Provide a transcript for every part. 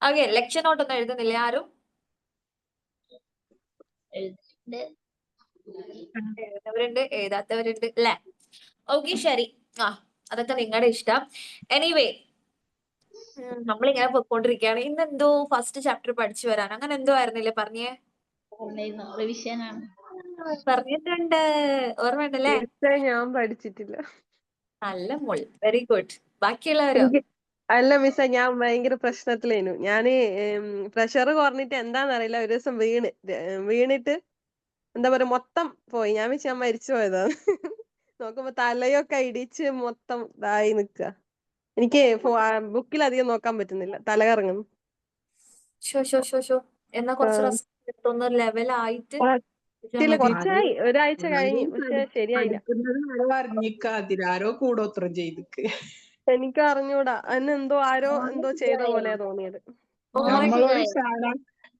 Okay, lecture not ഒന്നും എഴുതുന്നില്ല ആരും? എഴുതുന്നവരുണ്ട്, എഴുതാത്തവരുണ്ട് അല്ലെ? ഓക്കെ, ശരി. അതൊക്കെ നിങ്ങളുടെ ഇഷ്ടം. എനിവേ, നമ്മളിങ്ങനെ പൊയ്ക്കൊണ്ടിരിക്കുകയാണ്. ഇന്നെന്തോ ഫസ്റ്റ് ചാപ്റ്റർ പഠിച്ചു വരാൻ അങ്ങനെ എന്തോ ആയിരുന്നില്ലേ പറഞ്ഞേ? പറഞ്ഞിട്ടുണ്ട്, ഓർമ്മയുണ്ടല്ലേ? ഞാൻ പഠിച്ചിട്ടില്ല. നല്ല മോൾ, വെരി ഗുഡ്. ബാക്കിയുള്ളവരോ? അല്ല മിസ്സേ, ഞാൻ ഭയങ്കര പ്രശ്നത്തിലേനു. ഞാന് പ്രഷർ കുറഞ്ഞിട്ട് എന്താന്നറിയില്ല, ഒരു ദിവസം വീണിട്ട് എന്താ പറയാ മൊത്തം പോയി. ഞാൻ വെച്ച് ഞാൻ മരിച്ചു പോയതാ. നോക്കുമ്പോ തലയൊക്കെ ഇടിച്ച് മൊത്തം ഇതായി നിക്ക. എനിക്ക് ബുക്കിൽ അധികം നോക്കാൻ പറ്റുന്നില്ല, തല കറങ്ങുന്നു. എന്നാ കുറച്ച് റെസ്റ്റ് എടുത്തൊന്ന് ലെവലായിട്ട് കുറച്ചായി, ഒരാഴ്ച കഴിഞ്ഞു, പക്ഷെ ശരിയായില്ല. ആരോ കൂടോത്രം ചെയ്തിക്ക്. എനിക്ക് അറിഞ്ഞൂടാ, എന്തോ ആരോ എന്തോ ചെയ്ത പോലെ തോന്നിയത്.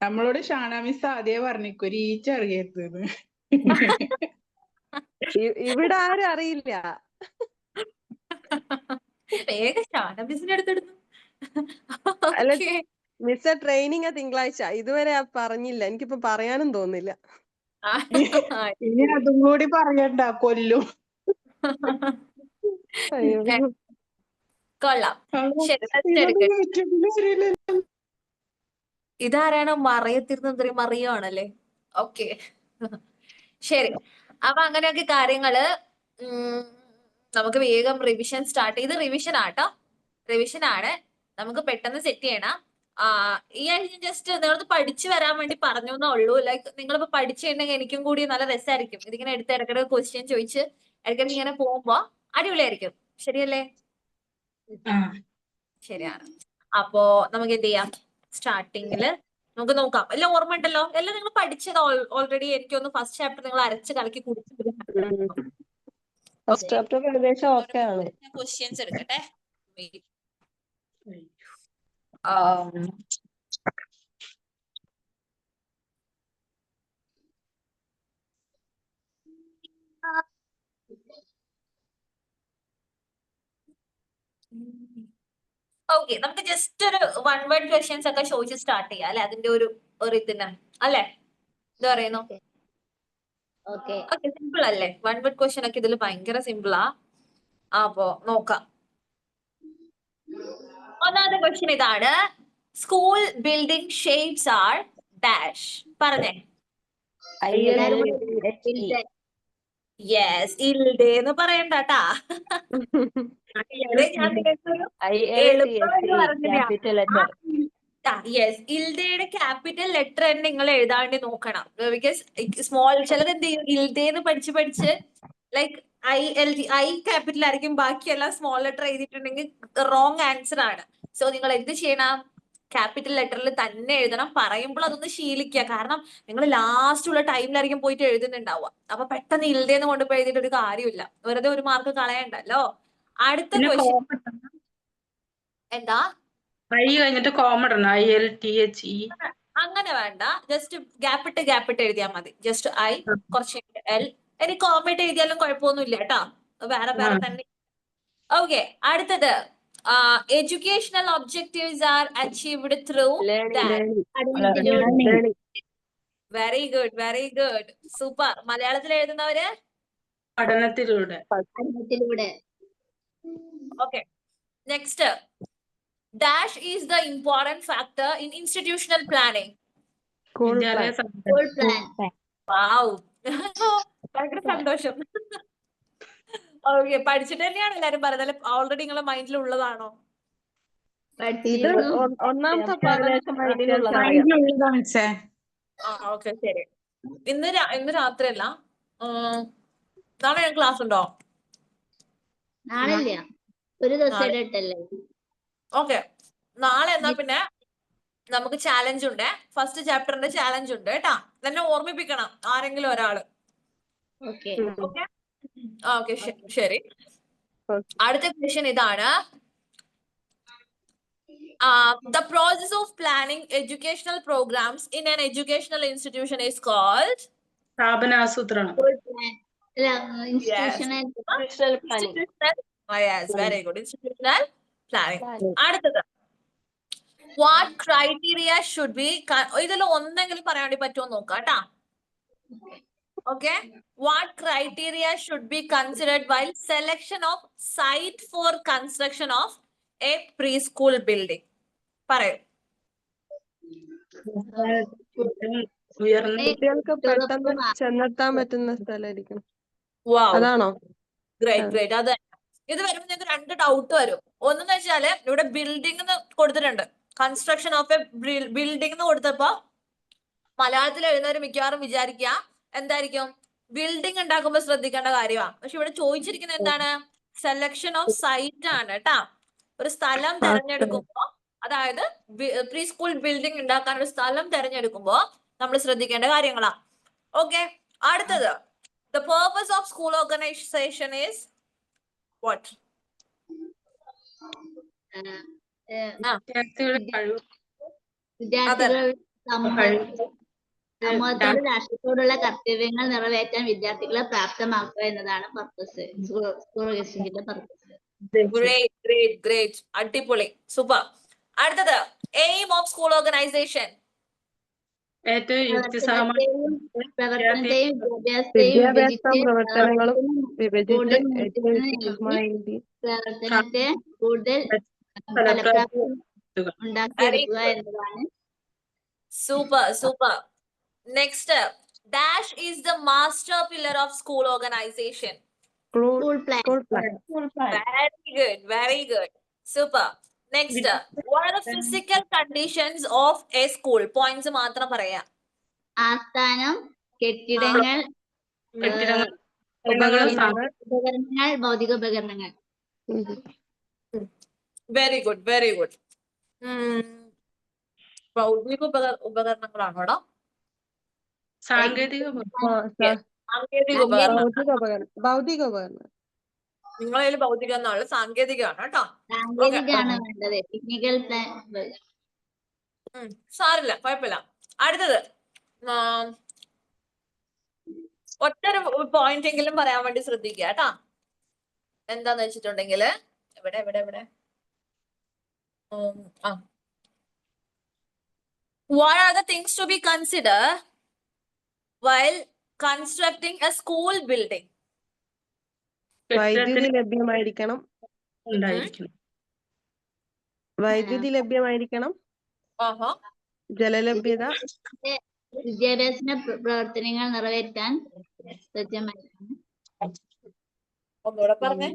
നമ്മളോട് ഷാന മിസ് ആദ്യേ പറഞ്ഞിക്ക് ഒരു ഈച്ച അറിയരുത്. ഇവിടെ ആരും അറിയില്ല. അല്ല മിസ്സേ, ട്രെയിനിങ് തിങ്കളാഴ്ച, ഇതുവരെ പറഞ്ഞില്ല. എനിക്കിപ്പോ പറയാനും തോന്നില്ല. ഇനി അതും കൂടി പറയണ്ട, കൊല്ലും. കൊള്ളാം. ഇതാരാണ് മറയത്തിരുന്ന മറിയാണല്ലേ? ഓക്കെ, ശരി. അപ്പൊ അങ്ങനെയൊക്കെ കാര്യങ്ങള്. നമുക്ക് വേഗം റിവിഷൻ സ്റ്റാർട്ട് ചെയ്ത്, റിവിഷൻ ആട്ടോ, റിവിഷൻ ആണ്. നമുക്ക് പെട്ടെന്ന് സെറ്റ് ചെയ്യണം. ഈ ആഴ്ച ജസ്റ്റ് നിങ്ങളത് പഠിച്ചു വരാൻ വേണ്ടി പറഞ്ഞു എന്നേ ഉള്ളൂ. ലൈക്ക് നിങ്ങളിപ്പോ പഠിച്ചിട്ടുണ്ടെങ്കിൽ എനിക്കും കൂടി നല്ല രസമായിരിക്കും. ഇതിങ്ങനെ എടുത്ത് ഇടയ്ക്കിടെ ക്വസ്റ്റ്യൻ ചോദിച്ച് ഇടയ്ക്കിടയ്ക്ക് ഇങ്ങനെ പോകുമ്പോ അടിപൊളിയായിരിക്കും. ശരിയല്ലേ? ശരിയാണ്. അപ്പോ നമുക്ക് എന്ത് ചെയ്യാം? സ്റ്റാർട്ടിങ്ങില് നമുക്ക് നോക്കാം. എല്ലാം ഓർമ്മ ഉണ്ടല്ലോ? എല്ലാം നിങ്ങൾ പഠിച്ചത് ഓൾറെഡി. എനിക്കൊന്ന് ഫസ്റ്റ് ചാപ്റ്റർ നിങ്ങൾ അരച്ച് കലക്കി കുടിച്ചു. ക്വസ്റ്റ്യൻസ് എടുക്കട്ടെ. ഓക്കെ, നമുക്ക് ജസ്റ്റ് ഒരു 1 വേർഡ് ക്വസ്റ്റ്യൻസ് ഒക്കെ ചോദിച്ച് സ്റ്റാർട്ട് ചെയ്യാം അല്ലെ? അതിന്റെ ഒരു ഇതിന് അല്ലെ? എന്താ പറയുന്നു? ഓക്കെ, സിമ്പിൾ അല്ലേ? 1 വേർഡ് ക്വസ്റ്റ്യൻ ഒക്കെ ഇതിൽ ഭയങ്കര സിമ്പിളാ. അപ്പോ നോക്കാം. ഒന്നാമത്തെ ക്വസ്റ്റ്യൻ ഇതാണ്. School building shapes are dash. പറഞ്ഞേ. യെസ്, ഇൽഡേ എന്ന് പറയണ്ടാട്ടാ. യെസ്, ഇൽഡയുടെ ക്യാപിറ്റൽ ലെറ്റർ തന്നെ നിങ്ങൾ എഴുതാണ്ട് നോക്കണം. ബിക്കോസ് സ്മോൾ ചിലത് എന്ത് ചെയ്യും, ഇൽഡേന്ന് പഠിച്ച് ലൈക്ക് I ക്യാപിറ്റൽ ആയിരിക്കും, ബാക്കിയെല്ലാം സ്മോൾ ലെറ്റർ എഴുതിയിട്ടുണ്ടെങ്കിൽ റോങ് ആൻസർ ആണ്. സോ നിങ്ങൾ എന്ത് ചെയ്യണം? ക്യാപിറ്റൽ ലെറ്ററിൽ തന്നെ എഴുതണം. പറയുമ്പോൾ അതൊന്ന് ശീലിക്കുക. കാരണം നിങ്ങൾ ലാസ്റ്റ് ഉള്ള ടൈമിലായിരിക്കും പോയിട്ട് എഴുതുന്നുണ്ടാവുക. അപ്പൊ പെട്ടെന്ന് ഇൽഡേന്ന് കൊണ്ടുപോയി എഴുതിയിട്ട് ഒരു കാര്യമില്ല, വെറുതെ ഒരു മാർക്ക് കളയണ്ടല്ലോ. അടുത്ത ക്വസ്റ്റ്യൻ എന്താ? കഴിഞ്ഞിട്ട് കോമൺ ILTHE അങ്ങനെ വേണ്ട, ജസ്റ്റ് ഗ്യാപ്പിട്ട് എഴുതിയാൽ മതി. ജസ്റ്റ് I, കുറച്ച് L. ഇനി കോമറ്റ് എഴുതിയാലും കുഴപ്പമൊന്നുമില്ല കേട്ടോ, വേറെ തന്നെ. ഓക്കെ, അടുത്തത്. Educational objectives R achieved through very good, very good, super. മലയാളത്തിൽ എഴുതുന്നവര് പഠനത്തിലൂടെ. Okay, next. Dash is the important factor in institutional planning. School plan. Wow. ഭയങ്കര സന്തോഷം. ഓക്കെ, പഠിച്ചിട്ട് തന്നെയാണ് എല്ലാരും പറയുന്നത്. ഓൾറെഡി നിങ്ങളുടെ മൈൻഡിൽ ഉള്ളതാണോ? ഇത് ഒന്നാമത്തെ ഓക്കെ, ശരി. ഇന്ന് രാത്രിയല്ല, നാളെ ക്ലാസ് ഉണ്ടോ? നാളെ ഒരു ദിവസം. ഓക്കെ, നാളെ എന്നാ പിന്നെ നമുക്ക് ചാലഞ്ച് ഉണ്ട്. ഫസ്റ്റ് ചാപ്റ്ററിന്റെ ചാലഞ്ച് ഉണ്ട് കേട്ടാ. തന്നെ ഓർമ്മിപ്പിക്കണം ആരെങ്കിലും ഒരാള്. ഓക്കെ, ശരി. അടുത്ത ക്വസ്റ്റ്യൻ ഇതാണ്. The process of planning educational programs in an educational institution is called സ്ഥാപനാസൂത്രണം. institutional yes very good institutional planning. Planning. അടുത്തത് വാട്ട് ക്രൈറ്റീരിയ ഷുഡ് ബി, ഇതിൽ ഒന്നെങ്കിലും പറയാൻ വേണ്ടി പറ്റുമോ നോക്കാം കേട്ടാ. Okay, what criteria should be considered while selection of site for construction of a preschool building? പറയൂ. ഉയർന്ന കുട്ടികൾക്ക് പെട്ടെന്ന് ചെന്നെത്താൻ പറ്റുന്ന സ്ഥലമായിരിക്കണം. വാവ്, അതാണോ? Great great. അത് ഇത് വരുമ്പോൾ നിങ്ങൾക്ക് രണ്ട് ഡൗട്ട് വരും. ഒന്നെന്ന് വെച്ചാല് ഇവിടെ ബിൽഡിംഗ് കൊടുത്തിട്ടുണ്ട്, കൺസ്ട്രക്ഷൻ ഓഫ് എ ബിൽഡിംഗ് എന്ന് കൊടുത്തപ്പോ മലയാളത്തിൽ എഴുതുന്നവർ മിക്കവാറും വിചാരിക്കുക എന്തായിരിക്കും, ബിൽഡിംഗ് ഉണ്ടാക്കുമ്പോൾ ശ്രദ്ധിക്കേണ്ട കാര്യമാണ്. പക്ഷെ ഇവിടെ ചോദിച്ചിരിക്കുന്നത് എന്താണ്, സെലക്ഷൻ ഓഫ് സൈറ്റ് ആണ് കേട്ടാ. ഒരു സ്ഥലം തെരഞ്ഞെടുക്കുമ്പോ, അതായത് പ്രീ സ്കൂൾ ബിൽഡിംഗ് ഉണ്ടാക്കാൻ ഒരു സ്ഥലം തെരഞ്ഞെടുക്കുമ്പോ നമ്മൾ ശ്രദ്ധിക്കേണ്ട കാര്യങ്ങളാ. ഓക്കെ, അടുത്തത് the purpose of school organization is what? വിദ്യാർത്ഥികളുടെ കഴിവ് വിദ്യാർത്ഥികൾ സമൂഹത്തോട് രാഷ്ട്രത്തോടുള്ള കർത്തവ്യങ്ങൾ നിറവേറ്റാൻ വിദ്യാർത്ഥികളെ പ്രാപ്തമാക്കുക എന്നതാണ് പർപ്പസ്, സ്കൂൾ ഓർഗനൈസേഷന്റെ പർപ്പസ്. Great, great, great. അടിപൊളി, സൂപ്പർ. അടുത്തത് എയിം ഓഫ് സ്കൂൾ ഓർഗനൈസേഷൻ. ഏറ്റവും യുക്തിസഹമായ പ്രവർത്തനത്തെയും വിദ്യാഭ്യാസ പ്രവർത്തനങ്ങളും വിഭജിച്ച് ഏറ്റവും നൽകി യുക്തിസഹമായ രീതിയിൽ പ്രവർത്തനത്തെ കൂടുതൽ ഫലപ്രാപ്തി ഉണ്ടാക്കിയെടുക്കുക എന്നതാണ്. Super super. Next, dash is the master pillar of school organisation. School plan. Very good, very good. Super. Next, what are the physical conditions of a school? Points മാത്രം പറയാം. ആസ്ഥാനം, കെട്ടിടങ്ങൾ, ഉപകരണങ്ങൾ. ഉപകരണങ്ങൾ, ഭൗതിക ഉപകരണങ്ങൾ. Very good, very good. ഭൗതിക ഉപകരണങ്ങളാണോടാ? സാങ്കേതിക സാങ്കേതിക ഉപകരണം. ഭൗതിക ഉപകരണം. നിങ്ങളതിൽ ഭൗതികം എന്നാണ്, സാങ്കേതികമാണ് കേട്ടോ. സാങ്കേതികമാണ് വേണ്ടത്, ടെക്നിക്കൽ പ്ലാൻ. സാരില്ല, കുഴപ്പമില്ല. അടുത്തത് ഒറ്റൊരു പോയിന്റ് എങ്കിലും പറയാൻ വേണ്ടി ശ്രദ്ധിക്കുക കേട്ടാ. എന്താന്ന് വെച്ചിട്ടുണ്ടെങ്കിൽ എവിടെ എവിടെ എവിടെ what are the things to be considered while constructing a school building? വൈദ്യുതി ലഭ്യമായിരിക്കണം. ഉണ്ടായിരിക്കണം. വൈദ്യുതി ലഭ്യമായിരിക്കണം. ജലലഭ്യത. വിദ്യാഭ്യാസ പ്രവർത്തനങ്ങൾ നിറവേറ്റാൻ സജ്ജമായിരിക്കണം. ഒന്നുകൂടെ പറഞ്ഞേ.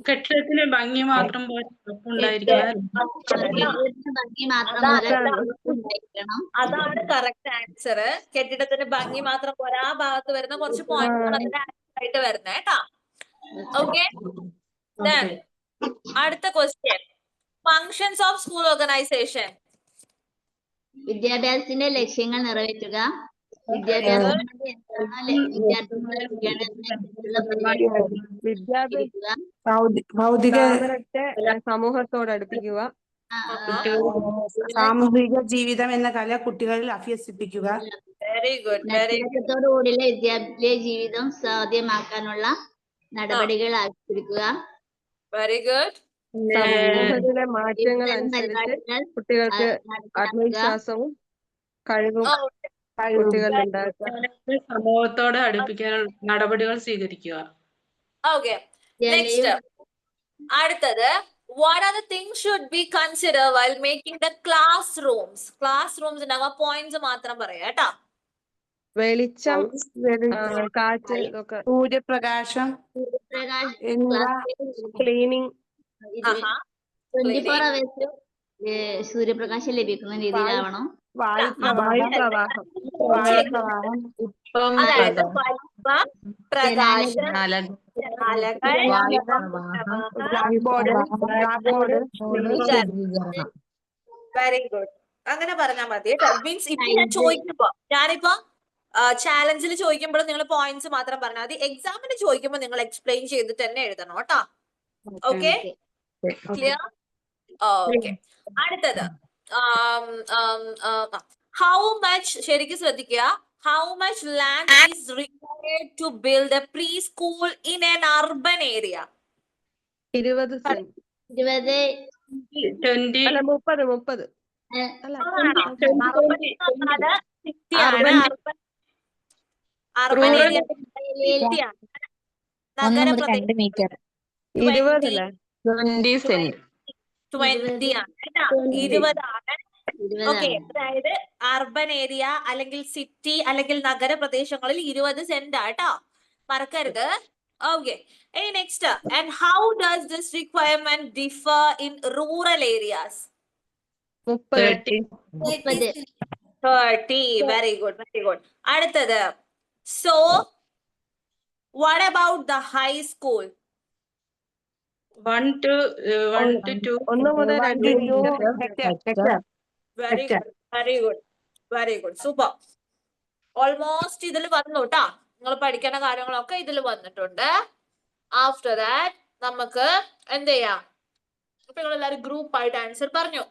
കെട്ടിടത്തിന് ഭംഗി മാത്രം ഉണ്ടായിരിക്കണം. അതാണ് കറക്റ്റ് ആൻസർ. കെട്ടിടത്തിന് ഭംഗി മാത്രം പോരാ, ആ ഭാഗത്ത് വരുന്ന കുറച്ച് പോയിന്റുകൾ അതിന്റെ ആൻസർ ആയിട്ട് വരുന്നത് കേട്ടാ. ഓക്കെ, അടുത്ത question, functions of school organisation. വിദ്യാഭ്യാസത്തിന്റെ ലക്ഷ്യങ്ങൾ നിറവേറ്റുക, വിദ്യാഭ്യാസം സമൂഹത്തോട് അടുപ്പിക്കുക, സാമൂഹിക ജീവിതം എന്ന കല കുട്ടികളിൽ അഭ്യസിപ്പിക്കുക. Very good, very good. വിദ്യാഭ്യാസത്തോടുകൂടിയുള്ള വിദ്യാലയ ജീവിതം സാധ്യമാക്കാനുള്ള നടപടികൾ ആവിഷ്കരിക്കുക. Very good. സമൂഹത്തിലെ മാറ്റങ്ങൾ അനുസരിച്ച് കുട്ടികൾക്ക് ആത്മവിശ്വാസവും കഴിവും കുട്ടികളിൽ ഉണ്ടാക്കുക. സമൂഹത്തോട് അടുപ്പിക്കാനുള്ള നടപടികൾ സ്വീകരിക്കുക. ഓക്കെ, നെക്സ്റ്റ്, അടുത്തത് what are the things should be considered while making the classrooms? Classrooms ഉണ്ടാകുക, പോയിന്റ്സ് മാത്രം പറയാം കേട്ടാ. വെളിച്ചം, കാറ്റ്, ഇതൊക്കെ, സൂര്യപ്രകാശം എന്നിവ, ക്ലീനിങ്, 24 hours സൂര്യപ്രകാശം ലഭിക്കുന്ന രീതിയിലാവണം. വായുപ്രവാഹം, അതായത് പ്രകാശം, വെരി ഗുഡ്. അങ്ങനെ പറഞ്ഞാൽ മതി കേട്ടോ. മീൻസ് ഇപ്പൊ ഞാൻ ചോദിക്കുമ്പോ, ഞാനിപ്പോ ചാലഞ്ചിൽ ചോദിക്കുമ്പോൾ നിങ്ങൾ പോയിന്റ്സ് മാത്രം പറഞ്ഞാൽ മതി. എക്സാമിന് ചോദിക്കുമ്പോൾ നിങ്ങൾ എക്സ്പ്ലെയിൻ ചെയ്തിട്ട് തന്നെ എഴുതണം കേട്ടോ. Okay, clear? ഓക്കെ, അടുത്തത് ഹൗ മച്ച്, ശരിക്കും ശ്രദ്ധിക്കുക, how much land is required to build a preschool in an urban area? 20 cent 20 20 അല്ല 30 അല്ല ആണോ? 20 അർബൻ എന്ന് പറഞ്ഞാല് സിറ്റിയാണ്. Urban. Urban Rural. ഏരിയ സിറ്റിയാണ്. 1 മുതൽ നഗരപ്രദേശം 2 മീറ്റർ 20 അല്ലേ 20 സെന്റ് 20 ആണ് കേട്ടാ. 20 ആണ്. ഓക്കെ, 20 അതായത് അർബൻ ഏരിയ അല്ലെങ്കിൽ സിറ്റി അല്ലെങ്കിൽ നഗരപ്രദേശങ്ങളിൽ 20 സെന്റ് ആട്ടോ, മറക്കരുത്. ഓക്കെ, ഇനി next. And how does this requirement differ in rural areas? 30. 30 30. Very good, very good. അടുത്തത്, so what about the high school? 1 to 2 1 മുതൽ 2 metre. Very good, very good, very good, super. Almost ഇതിൽ വന്നു കേട്ടാ. നിങ്ങൾ പഠിക്കേണ്ട കാര്യങ്ങളൊക്കെ ഇതിൽ വന്നിട്ടുണ്ട്. ആഫ്റ്റർ ദാറ്റ് നമുക്ക് എന്ത് ചെയ്യാം? ഇപ്പൊ നിങ്ങൾ എല്ലാവരും ഗ്രൂപ്പ് ആയിട്ട് ആൻസർ പറഞ്ഞു.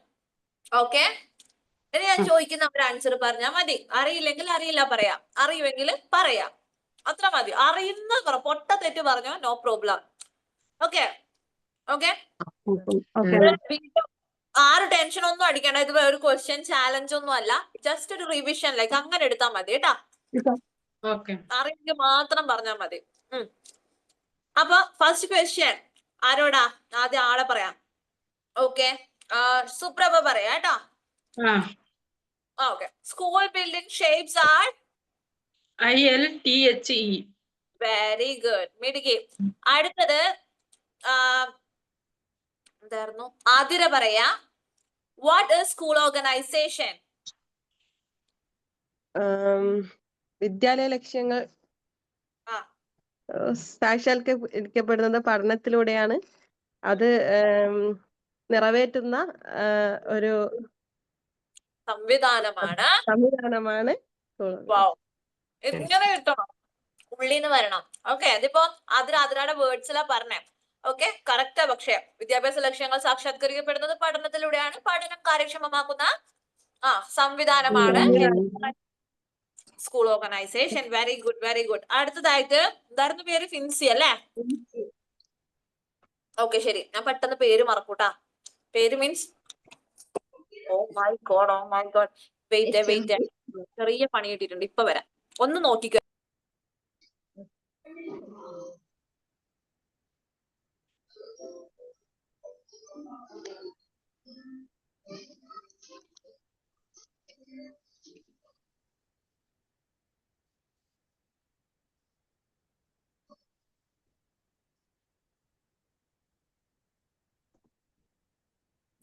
ഓക്കെ, ഇനി ഞാൻ ചോദിക്കുന്ന ഒരു ആൻസർ പറഞ്ഞാൽ മതി. അറിയില്ലെങ്കിൽ അറിയില്ല പറയാം, അറിയുമെങ്കിൽ പറയാം, അത്ര മതി. അറിയുന്ന പൊട്ട തെറ്റ് പറഞ്ഞോ, നോ പ്രോബ്ലം. ഓക്കെ ഓക്കെ, ആരും ടെൻഷൻ ഒന്നും അടിക്കണ്ട. ഇത് ഒരു ക്വസ്റ്റ്യൻ ചാലഞ്ച് ഒന്നും അല്ല, ജസ്റ്റ് ഒരു റിവിഷൻ ലൈക്ക് അങ്ങനെ എടുത്താൽ മതി കേട്ടാ. ഓക്കെ അറിയെങ്കിൽ മാത്രം പറഞ്ഞാൽ മതി. അപ്പൊ ഫസ്റ്റ് ക്വസ്റ്റ്യൻ ആരോടാ? ആദ്യം ആളെ പറയാം. ഓക്കെ, സുപ്രഭ പറയാ കേട്ടാ. Okay, school building shapes are ILTHE very good, മിടുക്കി. അടുത്തത് എന്തായിരുന്നു? ആതിര പറയാ. What is school organisation? വിദ്യാലയ ലക്ഷ്യങ്ങൾ സാക്ഷാത്കരിക്കപ്പെടുന്നത് പഠനത്തിലൂടെയാണ്. അത് നിറവേറ്റുന്ന ഒരു സംവിധാനമാണ് വാവ്, ഇങ്ങനെ കിട്ടണം, ഉള്ളിന്ന് വരണം. ഓക്കെ, അതിപ്പോ അതിരാടെ വേർഡ്സിലാ പറഞ്ഞേ. Okay, correct. പക്ഷെ വിദ്യാഭ്യാസ ലക്ഷ്യങ്ങൾ സാക്ഷാത്കരിക്കപ്പെടുന്നത് പഠനത്തിലൂടെയാണ്. പഠനം കാര്യക്ഷമമാക്കുന്ന സംവിധാനമാണ് school organisation. Very good, very good. അടുത്തതായിട്ട് എന്തായിരുന്നു പേര്? ഫിൻസി അല്ലേ? ഓക്കെ, ശരി. ഞാൻ പെട്ടെന്ന് പേര് മറക്കൂട്ടാ. പേര് means oh my God, wait. ചെറിയ പണി കിട്ടിയിട്ടുണ്ട്, ഇപ്പൊ വരാം. ഒന്ന് നോക്കിക്കോ.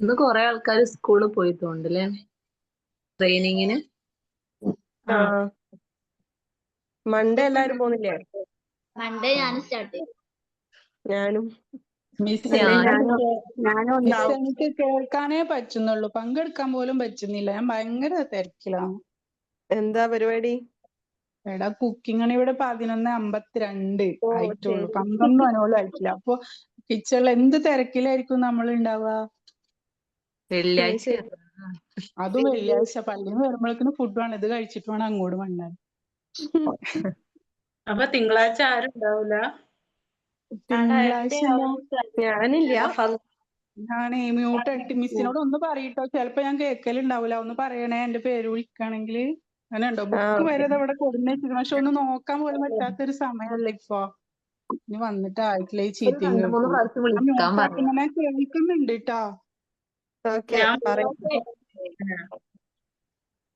ഇന്ന് കൊറേ ആൾക്കാർ സ്കൂളിൽ പോയിട്ടുണ്ടല്ലേ ട്രെയിനിങ്ങിന്. മൺഡേ എല്ലാരും പോകുന്നില്ലേ? മൺഡേ ഞാൻ സ്റ്റാർട്ട് ചെയ്യും. ഞാനും മിസ് എനിക്ക് കേൾക്കാനേ പറ്റുന്നുള്ളൂ, പങ്കെടുക്കാൻ പോലും പറ്റുന്നില്ല. ഞാൻ ഭയങ്കര തിരക്കിലാണ്. എന്താ പരിപാടി? എടാ കുക്കിംഗ് ഇവിടെ 11:52 ആയിട്ടുള്ളൂ, 12 മണി പോലും ആയിട്ടില്ല. അപ്പൊ കിച്ചണിൽ എന്ത് തിരക്കിലായിരിക്കും നമ്മൾ ഉണ്ടാവുക. വെള്ളിയാഴ്ച അതും വെള്ളിയാഴ്ച പള്ളിന്ന് വരുമ്പോഴേക്കും ഫുഡ് വേണം, ഇത് കഴിച്ചിട്ട് വേണം അങ്ങോട്ട് വന്നാൽ. അപ്പൊ തിങ്കളാഴ്ച ആരും ഉണ്ടാവൂല? തിങ്കളാഴ്ച ഞാനില്ല. ഞാനേ മ്യൂട്ട് ഇട്ട് മിസ്സിനോട് ഒന്ന് പറയട്ടോ, ചിലപ്പോ ഞാൻ കേൾക്കലുണ്ടാവൂല. ഒന്ന് പറയണേ എന്റെ പേര് വിളിക്കുകയാണെങ്കിൽ. അങ്ങനെ ഉണ്ടോ? ബുക്ക് വരെ ഇവിടെ കൊടുന്നിട്ടുണ്ട്, പക്ഷെ ഒന്ന് നോക്കാൻ പോലും പറ്റാത്തൊരു സമയമല്ല ഇപ്പൊ. ഇനി വന്നിട്ട് ആയിട്ടില്ല ഈ ചീറ്റിങ്. ഇങ്ങനെ കേൾക്കുന്നുണ്ട് കേട്ടോ.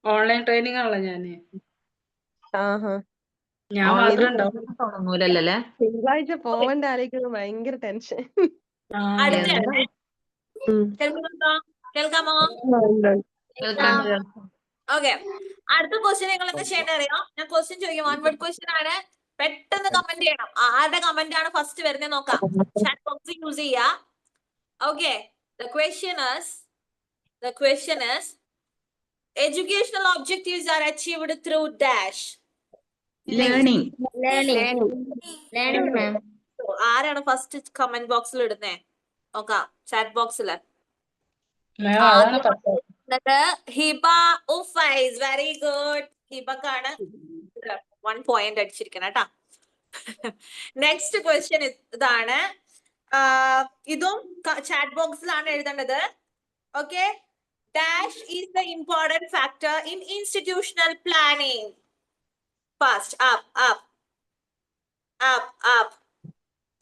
ഓൺലൈൻ ട്രെയിനിങ് ആണല്ലോ ഞാന്. ഞാൻ മാത്രം തുടങ്ങൂലല്ലേ. തിങ്കളാഴ്ച പോവണ്ട ആലോചിക്കുന്നത് ഭയങ്കര ടെൻഷൻ. കേൾക്കാമോ? ഓക്കെ, അടുത്ത ക്വസ്റ്റ്യൻ നിങ്ങൾ എന്താ ചെയ്യേണ്ടത് അറിയാം? ഞാൻ ക്വസ്റ്റ്യൻ ചോദിക്കും, 1 വേർഡ് ക്വസ്റ്റ്യൻ ആണ്. പെട്ടെന്ന് കമന്റ് ചെയ്യണം. ആരുടെ കമന്റ് ആണ് ഫസ്റ്റ് വരുന്നത് നോക്കാം. ചാറ്റ് ബോക്സ് യൂസ് ചെയ്യാ. Okay, the question is educational objectives are achieved through dash learning. ആരാണ് ഫസ്റ്റ് കമന്റ് ബോക്സിൽ ഇടുന്നേ നോക്കാം, ചാറ്റ് ബോക്സില്. Hiba Ufais, very good. ഹിബക്കാണ് 1 പോയിന്റ് അടിച്ചിരിക്കണം കേട്ടാ. നെക്സ്റ്റ് ക്വസ്റ്റ്യൻ ഇതാണ്. ഇതും ചാറ്റ് ബോക്സിലാണ് എഴുതേണ്ടത്. Okay. Dash is the important factor in institutional planning. Fast, up.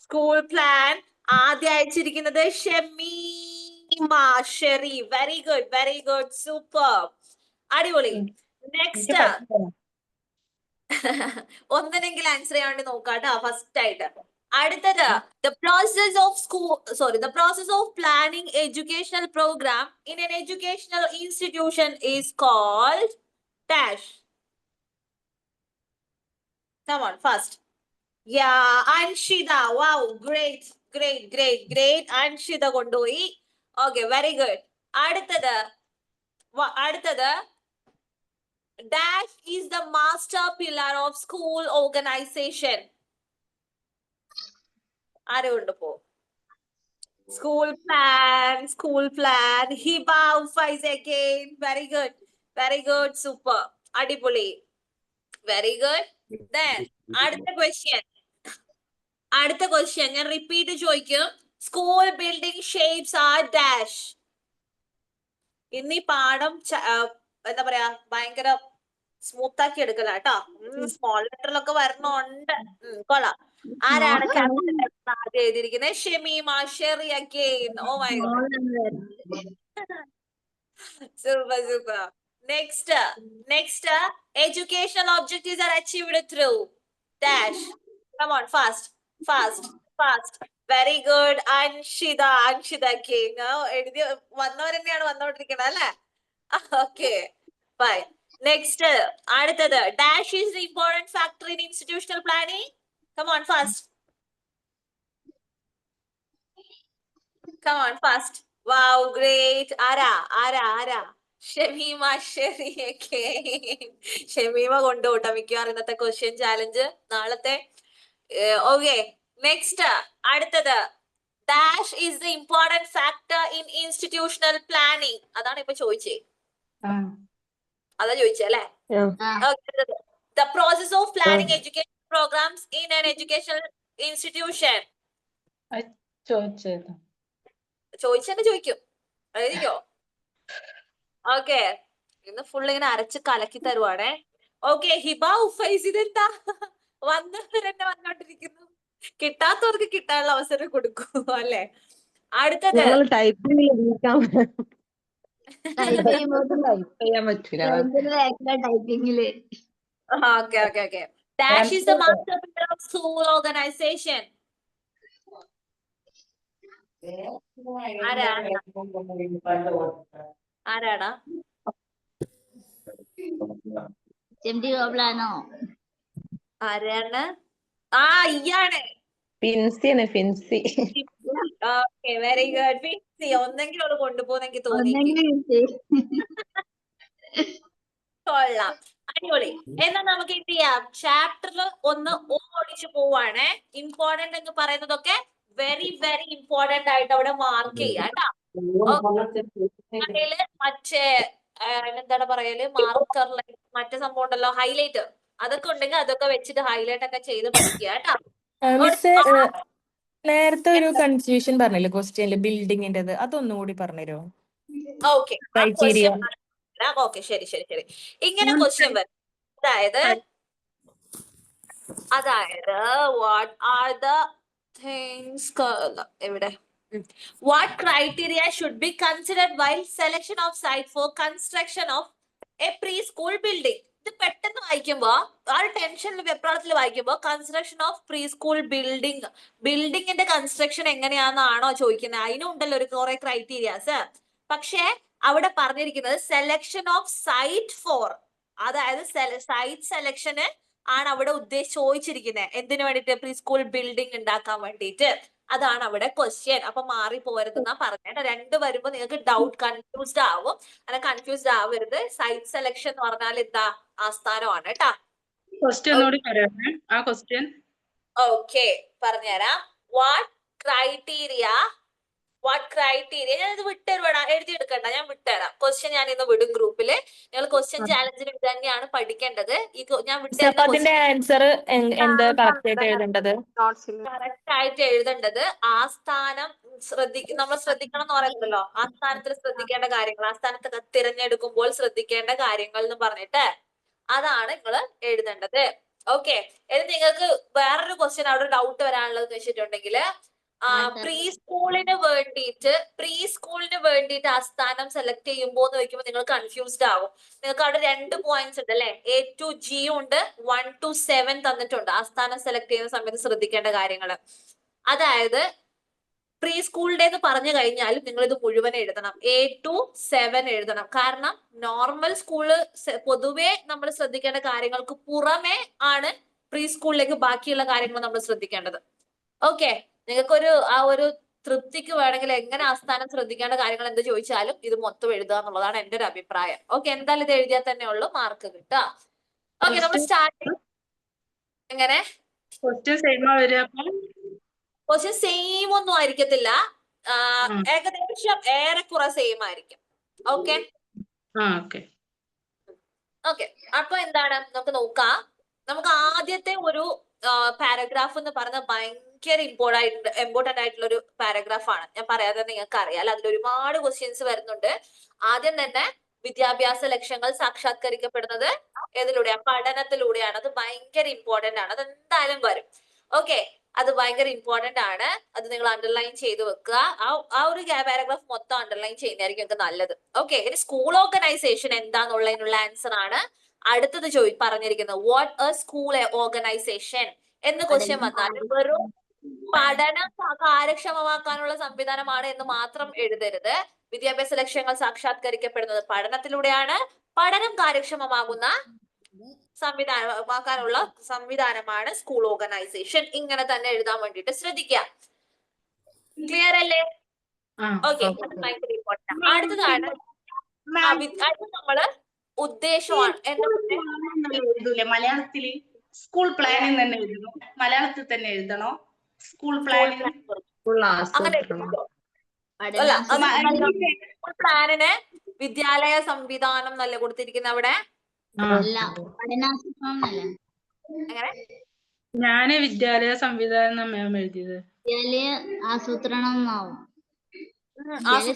School plan ആദ്യം അയച്ചിരിക്കുന്നത് Shemeema Sheri. Very good, super, അടിപൊളി. നെക്സ്റ്റ് ഒന്നിനെങ്കിലും ആൻസർ ചെയ്യാൻ വേണ്ടി നോക്കാട്ടോ ഫസ്റ്റ് ആയിട്ട്. അടുത്തത് the process of planning educational program in an educational institution is called dash. Come on, fast. Yeah, Anshida. Wow, great. Anshida കൊണ്ടുപോയി. Okay, very good. അടുത്തത് dash is the master pillar of school organization. ആരെ കൊണ്ടുപോ? School plan. Hiba Ufais again. Very good, super, അടിപൊളി. Very good. Then അടുത്ത question ഞാൻ repeat ചോദിക്കും. School building shapes are dash. ഇന്ന് ഈ പാഠം എന്താ പറയാ ഭയങ്കര സ്മൂത്ത് ആക്കി എടുക്കല കേട്ടോ. സ്മോൾ ലെറ്ററിലൊക്കെ വരണുണ്ട്. കൊള്ളാം. ആരാണ് ക്യാപിറ്റൽ ലെറ്റർ ആദ്യം എഴുതിയിരിക്കുന്നത്? Shemeema Sheri again. Oh my God, super. Next, educational objectives are achieved through dash. Come on, fast. Very good, Anshida King. എഴുതി വന്നവരെന്നെയാണ് വന്നോണ്ടിരിക്കുന്നത് അല്ലേ? Okay, fine. Next, അടുത്തത് dash is the important factor in institutional planning. Come on, fast. Wow, great. ആരാ? Shemeema Sheri again. Shemeema കൊണ്ടുപോട്ടെ മിക്കവാറും ഇന്നത്തെ question challenge നാളത്തെ. Okay, next അടുത്തത് dash is the important factor in institutional planning. അതാണ് ഇപ്പൊ ചോദിച്ചേ. അതാ ചോദിച്ചല്ലേ? The process of planning education programs in an educational institution. ചോദിക്കും. എഴുതിക്കോ. ഓക്കെ, ഇന്ന് ഫുൾ ഇങ്ങനെ അരച്ച് കലക്കി തരുവാണേ. ഓക്കെ, ഹിബ ഉഫൈസ് ഇതെന്താ വന്നവരെന്നെ വന്നോണ്ടിരിക്കുന്നു. കിട്ടാത്തവർക്ക് കിട്ടാനുള്ള അവസരം കൊടുക്കൂ അല്ലെ? അടുത്തത് ടൈപ്പ് ചെയ്യാൻ പറ്റൂല. ടൈപ്പിംഗില് okay. Dash is the master pillar of school organization. ആരാടാ? ആരാണ്? ഇയാണ് Fincy. Okay, very good. Fincy ഒന്നെങ്കിലും അവള് കൊണ്ടുപോകുന്നെങ്കിൽ തോന്നി. കൊള്ളാം, അടിപൊളി. എന്നാ നമുക്ക് എന്ത് ചെയ്യാം? ചാപ്റ്ററിൽ ഒന്ന് ഓടിച്ചു പോവാണേ. ഇമ്പോർട്ടന്റ് എന്ന് പറയുന്നതൊക്കെ വെരി ഇമ്പോർട്ടന്റ് ആയിട്ട് അവിടെ മാർക്ക് ചെയ്യാം കേട്ടോ. അതില് മറ്റേ എന്താണ് പറയല്, മാർക്കർ മറ്റേ സംഭവം ഉണ്ടല്ലോ, ഹൈലൈറ്റ്, അതൊക്കെ ഉണ്ടെങ്കിൽ അതൊക്കെ വെച്ചിട്ട് ഹൈലൈറ്റ് ഒക്കെ ചെയ്ത് പഠിക്കുക കേട്ടോ. നേരത്തെ ഒരു കൺഫ്യൂഷൻ പറഞ്ഞില്ലേ ക്വസ്റ്റ്യനില് ബിൽഡിങ്ങിന്റെത്, അതൊന്നുകൂടി പറഞ്ഞുതരുമോ? ഓക്കെ, ഓക്കെ, ശരി. ഇങ്ങനെ ക്വസ്റ്റ്യൻ വരും. അതായത് വാട്ട് ആർ ദ തിങ്സ്, എവിടെ, what criteria should be considered while selection of site for construction of a preschool building? ഇത് പെട്ടെന്ന് വായിക്കുമ്പോ ആ ഒരു ടെൻഷനിൽ വെപ്രാളത്തിൽ വായിക്കുമ്പോ കൺസ്ട്രക്ഷൻ ഓഫ് പ്രീ സ്കൂൾ ബിൽഡിങ്ങിന്റെ കൺസ്ട്രക്ഷൻ എങ്ങനെയാണെന്നാണോ ചോദിക്കുന്നത്? അതിനും ഉണ്ടല്ലോ ഒരു കുറെ ക്രൈറ്റീരിയാസ്. പക്ഷെ അവിടെ പറഞ്ഞിരിക്കുന്നത് സെലക്ഷൻ ഓഫ് സൈറ്റ് ഫോർ, അതായത് സൈറ്റ് സെലക്ഷന് ആണ് അവിടെ ചോദിച്ചിരിക്കുന്നത്. എന്തിനു വേണ്ടിട്ട്? പ്രീ സ്കൂൾ ബിൽഡിംഗ് ഉണ്ടാക്കാൻ വേണ്ടിയിട്ട്. അതാണ് അവിടെ ക്വസ്റ്റ്യൻ. അപ്പൊ മാറി പോരുതെന്നാ പറഞ്ഞേട്ടാ. രണ്ട് വരുമ്പോ നിങ്ങൾക്ക് ഡൗട്ട് കൺഫ്യൂസ്ഡ് ആവും. അങ്ങനെ കൺഫ്യൂസ്ഡ് ആവരുത്. സൈറ്റ് സെലക്ഷൻ എന്ന് പറഞ്ഞാൽ എന്താ? ആസ്ഥാനമാണ് കേട്ടാ. ഓക്കെ, പറഞ്ഞുതരാം. വാട്ട് വാട്ട് ക്രൈറ്റീരിയ, ഞാൻ ഇത് വിട്ടുതരുവാടാ, എഴുതിയെടുക്കണ്ട, ഞാൻ വിട്ടുതരാം. ക്വസ്റ്റ്യൻ ഞാൻ ഇന്ന് വിടും ഗ്രൂപ്പില്. നിങ്ങൾ ക്വസ്റ്റ്യൻ ചാലഞ്ചിൽ ഇത് തന്നെയാണ് പഠിക്കേണ്ടത്. ഞാൻ വിട്ടുതരുന്ന അതിന്റെ ആൻസർ എന്താ കറക്റ്റ് ആയിട്ട് എഴുതേണ്ടത്? കറക്റ്റ് ആയിട്ട് എഴുതേണ്ടത് ആസ്ഥാനം നമ്മൾ ശ്രദ്ധിക്കണം എന്ന് പറയുന്നുണ്ടല്ലോ, ആസ്ഥാനത്തിൽ ശ്രദ്ധിക്കേണ്ട കാര്യങ്ങൾ, ആസ്ഥാനത്ത് തിരഞ്ഞെടുക്കുമ്പോൾ ശ്രദ്ധിക്കേണ്ട കാര്യങ്ങൾ എന്ന് പറഞ്ഞിട്ട് അതാണ് നിങ്ങൾ എഴുതേണ്ടത്. ഓക്കെ. ഇനി നിങ്ങൾക്ക് വേറൊരു ക്വസ്റ്റ്യൻ അവിടെ ഡൗട്ട് വരാനുള്ളത് വെച്ചിട്ടുണ്ടെങ്കിൽ, പ്രീ സ്കൂളിന് വേണ്ടിയിട്ട് ആസ്ഥാനം സെലക്ട് ചെയ്യുമ്പോൾ എന്ന് വെക്കുമ്പോൾ നിങ്ങൾ കൺഫ്യൂസ്ഡ് ആവും. നിങ്ങൾക്ക് അവിടെ 2 പോയിന്റ്സ് ഉണ്ട് അല്ലെ, A to G ഉണ്ട്, 1 to 7 തന്നിട്ടുണ്ട് ആസ്ഥാനം സെലക്ട് ചെയ്യുന്ന സമയത്ത് ശ്രദ്ധിക്കേണ്ട കാര്യങ്ങൾ. അതായത് പ്രീ സ്കൂളിന്റെ പറഞ്ഞു കഴിഞ്ഞാലും നിങ്ങൾ ഇത് മുഴുവൻ എഴുതണം, A to 7 എഴുതണം. കാരണം നോർമൽ സ്കൂള് പൊതുവെ നമ്മൾ ശ്രദ്ധിക്കേണ്ട കാര്യങ്ങൾക്ക് പുറമെ ആണ് പ്രീ സ്കൂളിലേക്ക് ബാക്കിയുള്ള കാര്യങ്ങൾ നമ്മൾ ശ്രദ്ധിക്കേണ്ടത്. ഓക്കെ. നിങ്ങൾക്കൊരു ആ ഒരു തൃപ്തിക്ക് വേണമെങ്കിൽ എങ്ങനെ ആസ്ഥാനം ശ്രദ്ധിക്കേണ്ട കാര്യങ്ങൾ എന്ത് ചോദിച്ചാലും ഇത് മൊത്തം എഴുതുക എന്നുള്ളതാണ് എന്റെ ഒരു അഭിപ്രായം. ഓക്കെ. എന്തായാലും ഇത് എഴുതിയാൽ തന്നെ ഉള്ളൂ മാർക്ക് കിട്ടുക. ഓക്കെ. നമ്മൾ സ്റ്റാർട്ട്. എങ്ങനെ ക്വസ്റ്റ്യൻ സെയിം ഒന്നും ആയിരിക്കത്തില്ല, ഏകദേശം ഏറെക്കുറെ സെയിം ആയിരിക്കും. ഓക്കെ. ഓക്കെ. അപ്പൊ എന്താണ് നമുക്ക് നോക്കാം. നമുക്ക് ആദ്യത്തെ ഒരു പാരഗ്രാഫ് എന്ന് പറയുന്നത് ഭയങ്കര ഇമ്പോർട്ടന്റ് ആയിട്ടുള്ള ഒരു പാരഗ്രാഫ് ആണ്. ഞാൻ പറയാതെ നിങ്ങൾക്ക് അറിയാം, അതിൽ ഒരുപാട് ക്വസ്റ്റ്യൻസ് വരുന്നുണ്ട്. ആദ്യം തന്നെ വിദ്യാഭ്യാസ ലക്ഷ്യങ്ങൾ സാക്ഷാത്കരിക്കപ്പെടുന്നത് ഏതിലൂടെയാണ്? പഠനത്തിലൂടെയാണ്. അത് ഭയങ്കര ഇമ്പോർട്ടന്റ് ആണ്, അത് എന്തായാലും വരും. ഓക്കെ. അത് ഭയങ്കര ഇമ്പോർട്ടന്റ് ആണ്, അത് നിങ്ങൾ അണ്ടർലൈൻ ചെയ്ത് വെക്കുക. ആ ഒരു പാരഗ്രാഫ് മൊത്തം അണ്ടർലൈൻ ചെയ്യുന്നതായിരിക്കും നിങ്ങൾക്ക് നല്ലത്. ഓക്കെ. ഇനി സ്കൂൾ ഓർഗനൈസേഷൻ എന്താന്നുള്ളതിനുള്ള ആൻസർ ആണ് അടുത്തത് പറഞ്ഞിരിക്കുന്നത്. വാട്ട് എ സ്കൂൾ ഓർഗനൈസേഷൻ എന്ന് ക്വസ്റ്റ്യൻ വന്നാൽ വെറും പഠനം കാര്യക്ഷമമാക്കാനുള്ള സംവിധാനമാണ് എന്ന് മാത്രം എഴുതരുത്. വിദ്യാഭ്യാസ ലക്ഷ്യങ്ങൾ സാക്ഷാത്കരിക്കപ്പെടുന്നത് പഠനത്തിലൂടെയാണ്. പഠനം കാര്യക്ഷമമാകുന്ന സംവിധാനമാക്കാനുള്ള സംവിധാനമാണ് സ്കൂൾ ഓർഗനൈസേഷൻ. ഇങ്ങനെ തന്നെ എഴുതാൻ വേണ്ടിയിട്ട് ശ്രദ്ധിക്കുക. ക്ലിയർ അല്ലേ? ഓക്കെ. ഭയങ്കര ഇമ്പോർട്ടന്റ്. അടുത്തതാണ് നമ്മള് ഉദ്ദേശമാണ്. മലയാളത്തില് സ്കൂൾ പ്ലാനിങ് തന്നെ എഴുതണോ? മലയാളത്തിൽ തന്നെ എഴുതണോ? സ്കൂൾ പ്ലാനിങ് അങ്ങനെ അല്ല, സ്കൂൾ പ്ലാനിന് വിദ്യാലയ സംവിധാനം നല്ല കൊടുത്തിരിക്കുന്ന അവിടെ. എങ്ങനെ? ഞാന് വിദ്യാലയ സംവിധാനം മാം എഴുതിയത്. വിദ്യാലയ ആസൂത്രണം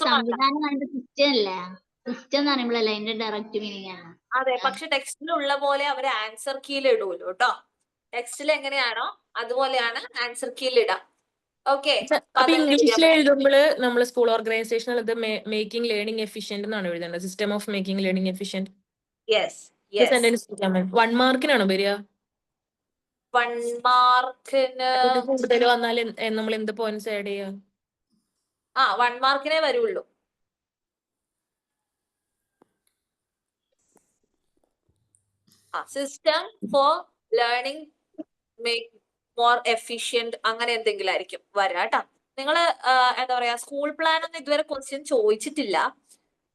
സംവിധാനം സിസ്റ്റം അല്ലേ? സിസ്റ്റം എന്ന് പറയുമ്പോഴല്ലേ അതിന്റെ ഡയറക്റ്റ് മീനിങ് ആണ്. അതെ, പക്ഷെ ടെക്സ്റ്റിലുള്ള പോലെ അവര് ആൻസർ കീയിൽ ഇടൂല്ലോ കേട്ടോ. ടെക്സ്റ്റിൽ എങ്ങനെയാണോ അതുപോലെയാണ് ആൻസർ കീയിൽ ഇടാം. ഓക്കെ. അപ്പൊ ഇംഗ്ലീഷിൽ എഴുതുമ്പോൾ നമ്മൾ സ്കൂൾ ഓർഗനൈസേഷൻ ഇത് മേക്കിംഗ് ലേണിംഗ് എഫിഷ്യന്റ് എന്നാണ് എഴുതേണ്ടത്. System of making learning efficient. Sentence 1 മാർക്കിനാണോ വരിക? 1 മാർക്കിന് കൂടുതൽ വന്നാൽ നമ്മൾ എന്ത് പോയിന്റ്സ് ആഡ് ചെയ്യാ? 1 മാർക്കിനെ വരുള്ളൂ. System for learning make more efficient അങ്ങനെ എന്തെങ്കിലും ആയിരിക്കും വരാ കേട്ടോ. നിങ്ങള് എന്താ പറയാ, സ്കൂൾ പ്ലാൻ ഒന്നും ഇതുവരെ ക്വസ്റ്റ്യൻ ചോദിച്ചിട്ടില്ല,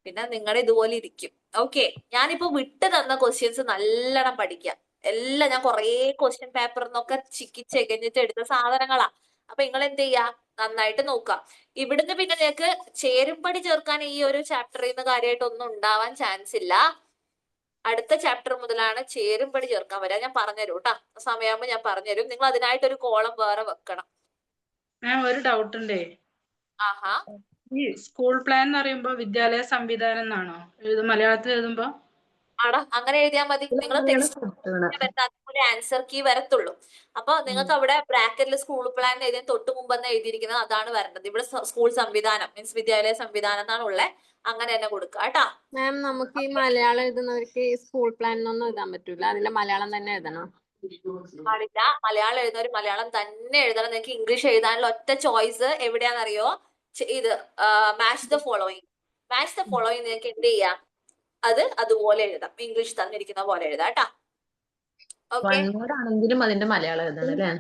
പിന്നെ നിങ്ങളുടെ ഇതുപോലെ ഇരിക്കും. ഓക്കെ. ഞാനിപ്പോ വിട്ടു തന്ന ക്വസ്റ്റ്യൻസ് നല്ലോണം പഠിക്കാം. എല്ലാം ഞാൻ കുറേ ക്വസ്റ്റ്യൻ പേപ്പറിൽ നിന്നൊക്കെ ചിക്കിച്ചെകഞ്ഞിട്ട് എടുത്ത സാധനങ്ങളാ. അപ്പൊ നിങ്ങൾ എന്ത് ചെയ്യാ, നന്നായിട്ട് നോക്കാം. ഇവിടുന്ന് പിന്നെ നിങ്ങൾക്ക് ചേരുംപടി ചേർക്കാൻ ഈ ഒരു ചാപ്റ്ററിൽ നിന്ന് കാര്യമായിട്ടൊന്നും ഉണ്ടാവാൻ ചാൻസ് ഇല്ല. അടുത്ത ചാപ്റ്റർ മുതലാണ് ചേരുംപടി ചേർക്കാൻ വരിക. ഞാൻ പറഞ്ഞുതരും കേട്ടോ, സമയമാകുമ്പോൾ ഞാൻ പറഞ്ഞുതരും. നിങ്ങൾ അതിനായിട്ട് ഒരു കോളം വേറെ വെക്കണം. ഒരു ഡൗട്ട് ഉണ്ടേ. ഈ സ്കൂൾ പ്ലാൻ എന്ന് പറയുമ്പോ വിദ്യാലയ സംവിധാനം എന്നാണോ മലയാളത്തിൽ എഴുതുമ്പോ? അങ്ങനെ എഴുതിയാൽ മതി. നിങ്ങൾ അതുപോലെ ആൻസർ കീ വരത്തുള്ളൂ. അപ്പൊ നിങ്ങൾക്ക് അവിടെ ബ്രാക്കറ്റിൽ സ്കൂൾ പ്ലാൻ എഴുതിയ തൊട്ട് മുമ്പ് തന്നെ എഴുതിയിരിക്കുന്നത് അതാണ് വരേണ്ടത്. ഇവിടെ സ്കൂൾ സംവിധാനം മീൻസ് വിദ്യാലയ സംവിധാനം എന്നാണ് ഉള്ളത്. അങ്ങനെ തന്നെ കൊടുക്കുക കേട്ടാ. മാം, നമുക്ക് ഈ മലയാളം എഴുതുന്നവർക്ക് സ്കൂൾ പ്ലാൻ ഒന്നും എഴുതാൻ പറ്റൂല, അതിന്റെ മലയാളം തന്നെ എഴുതണം? പാടില്ല. മലയാളം എഴുതുന്നവർ മലയാളം തന്നെ എഴുതണം. നിങ്ങൾക്ക് ഇംഗ്ലീഷ് എഴുതാനുള്ള ഒറ്റ ചോയ്സ് എവിടെയാണെന്നറിയോ? ഇത് match the following. Match the following നിങ്ങൾക്ക് എന്ത് ചെയ്യാം, അത് അതുപോലെ എഴുതാം. ഇംഗ്ലീഷ് തന്നിരിക്കുന്ന പോലെ എഴുതാം കേട്ടാ. ആണെങ്കിലും അതിന്റെ മലയാളം എഴുതണം അല്ലേ?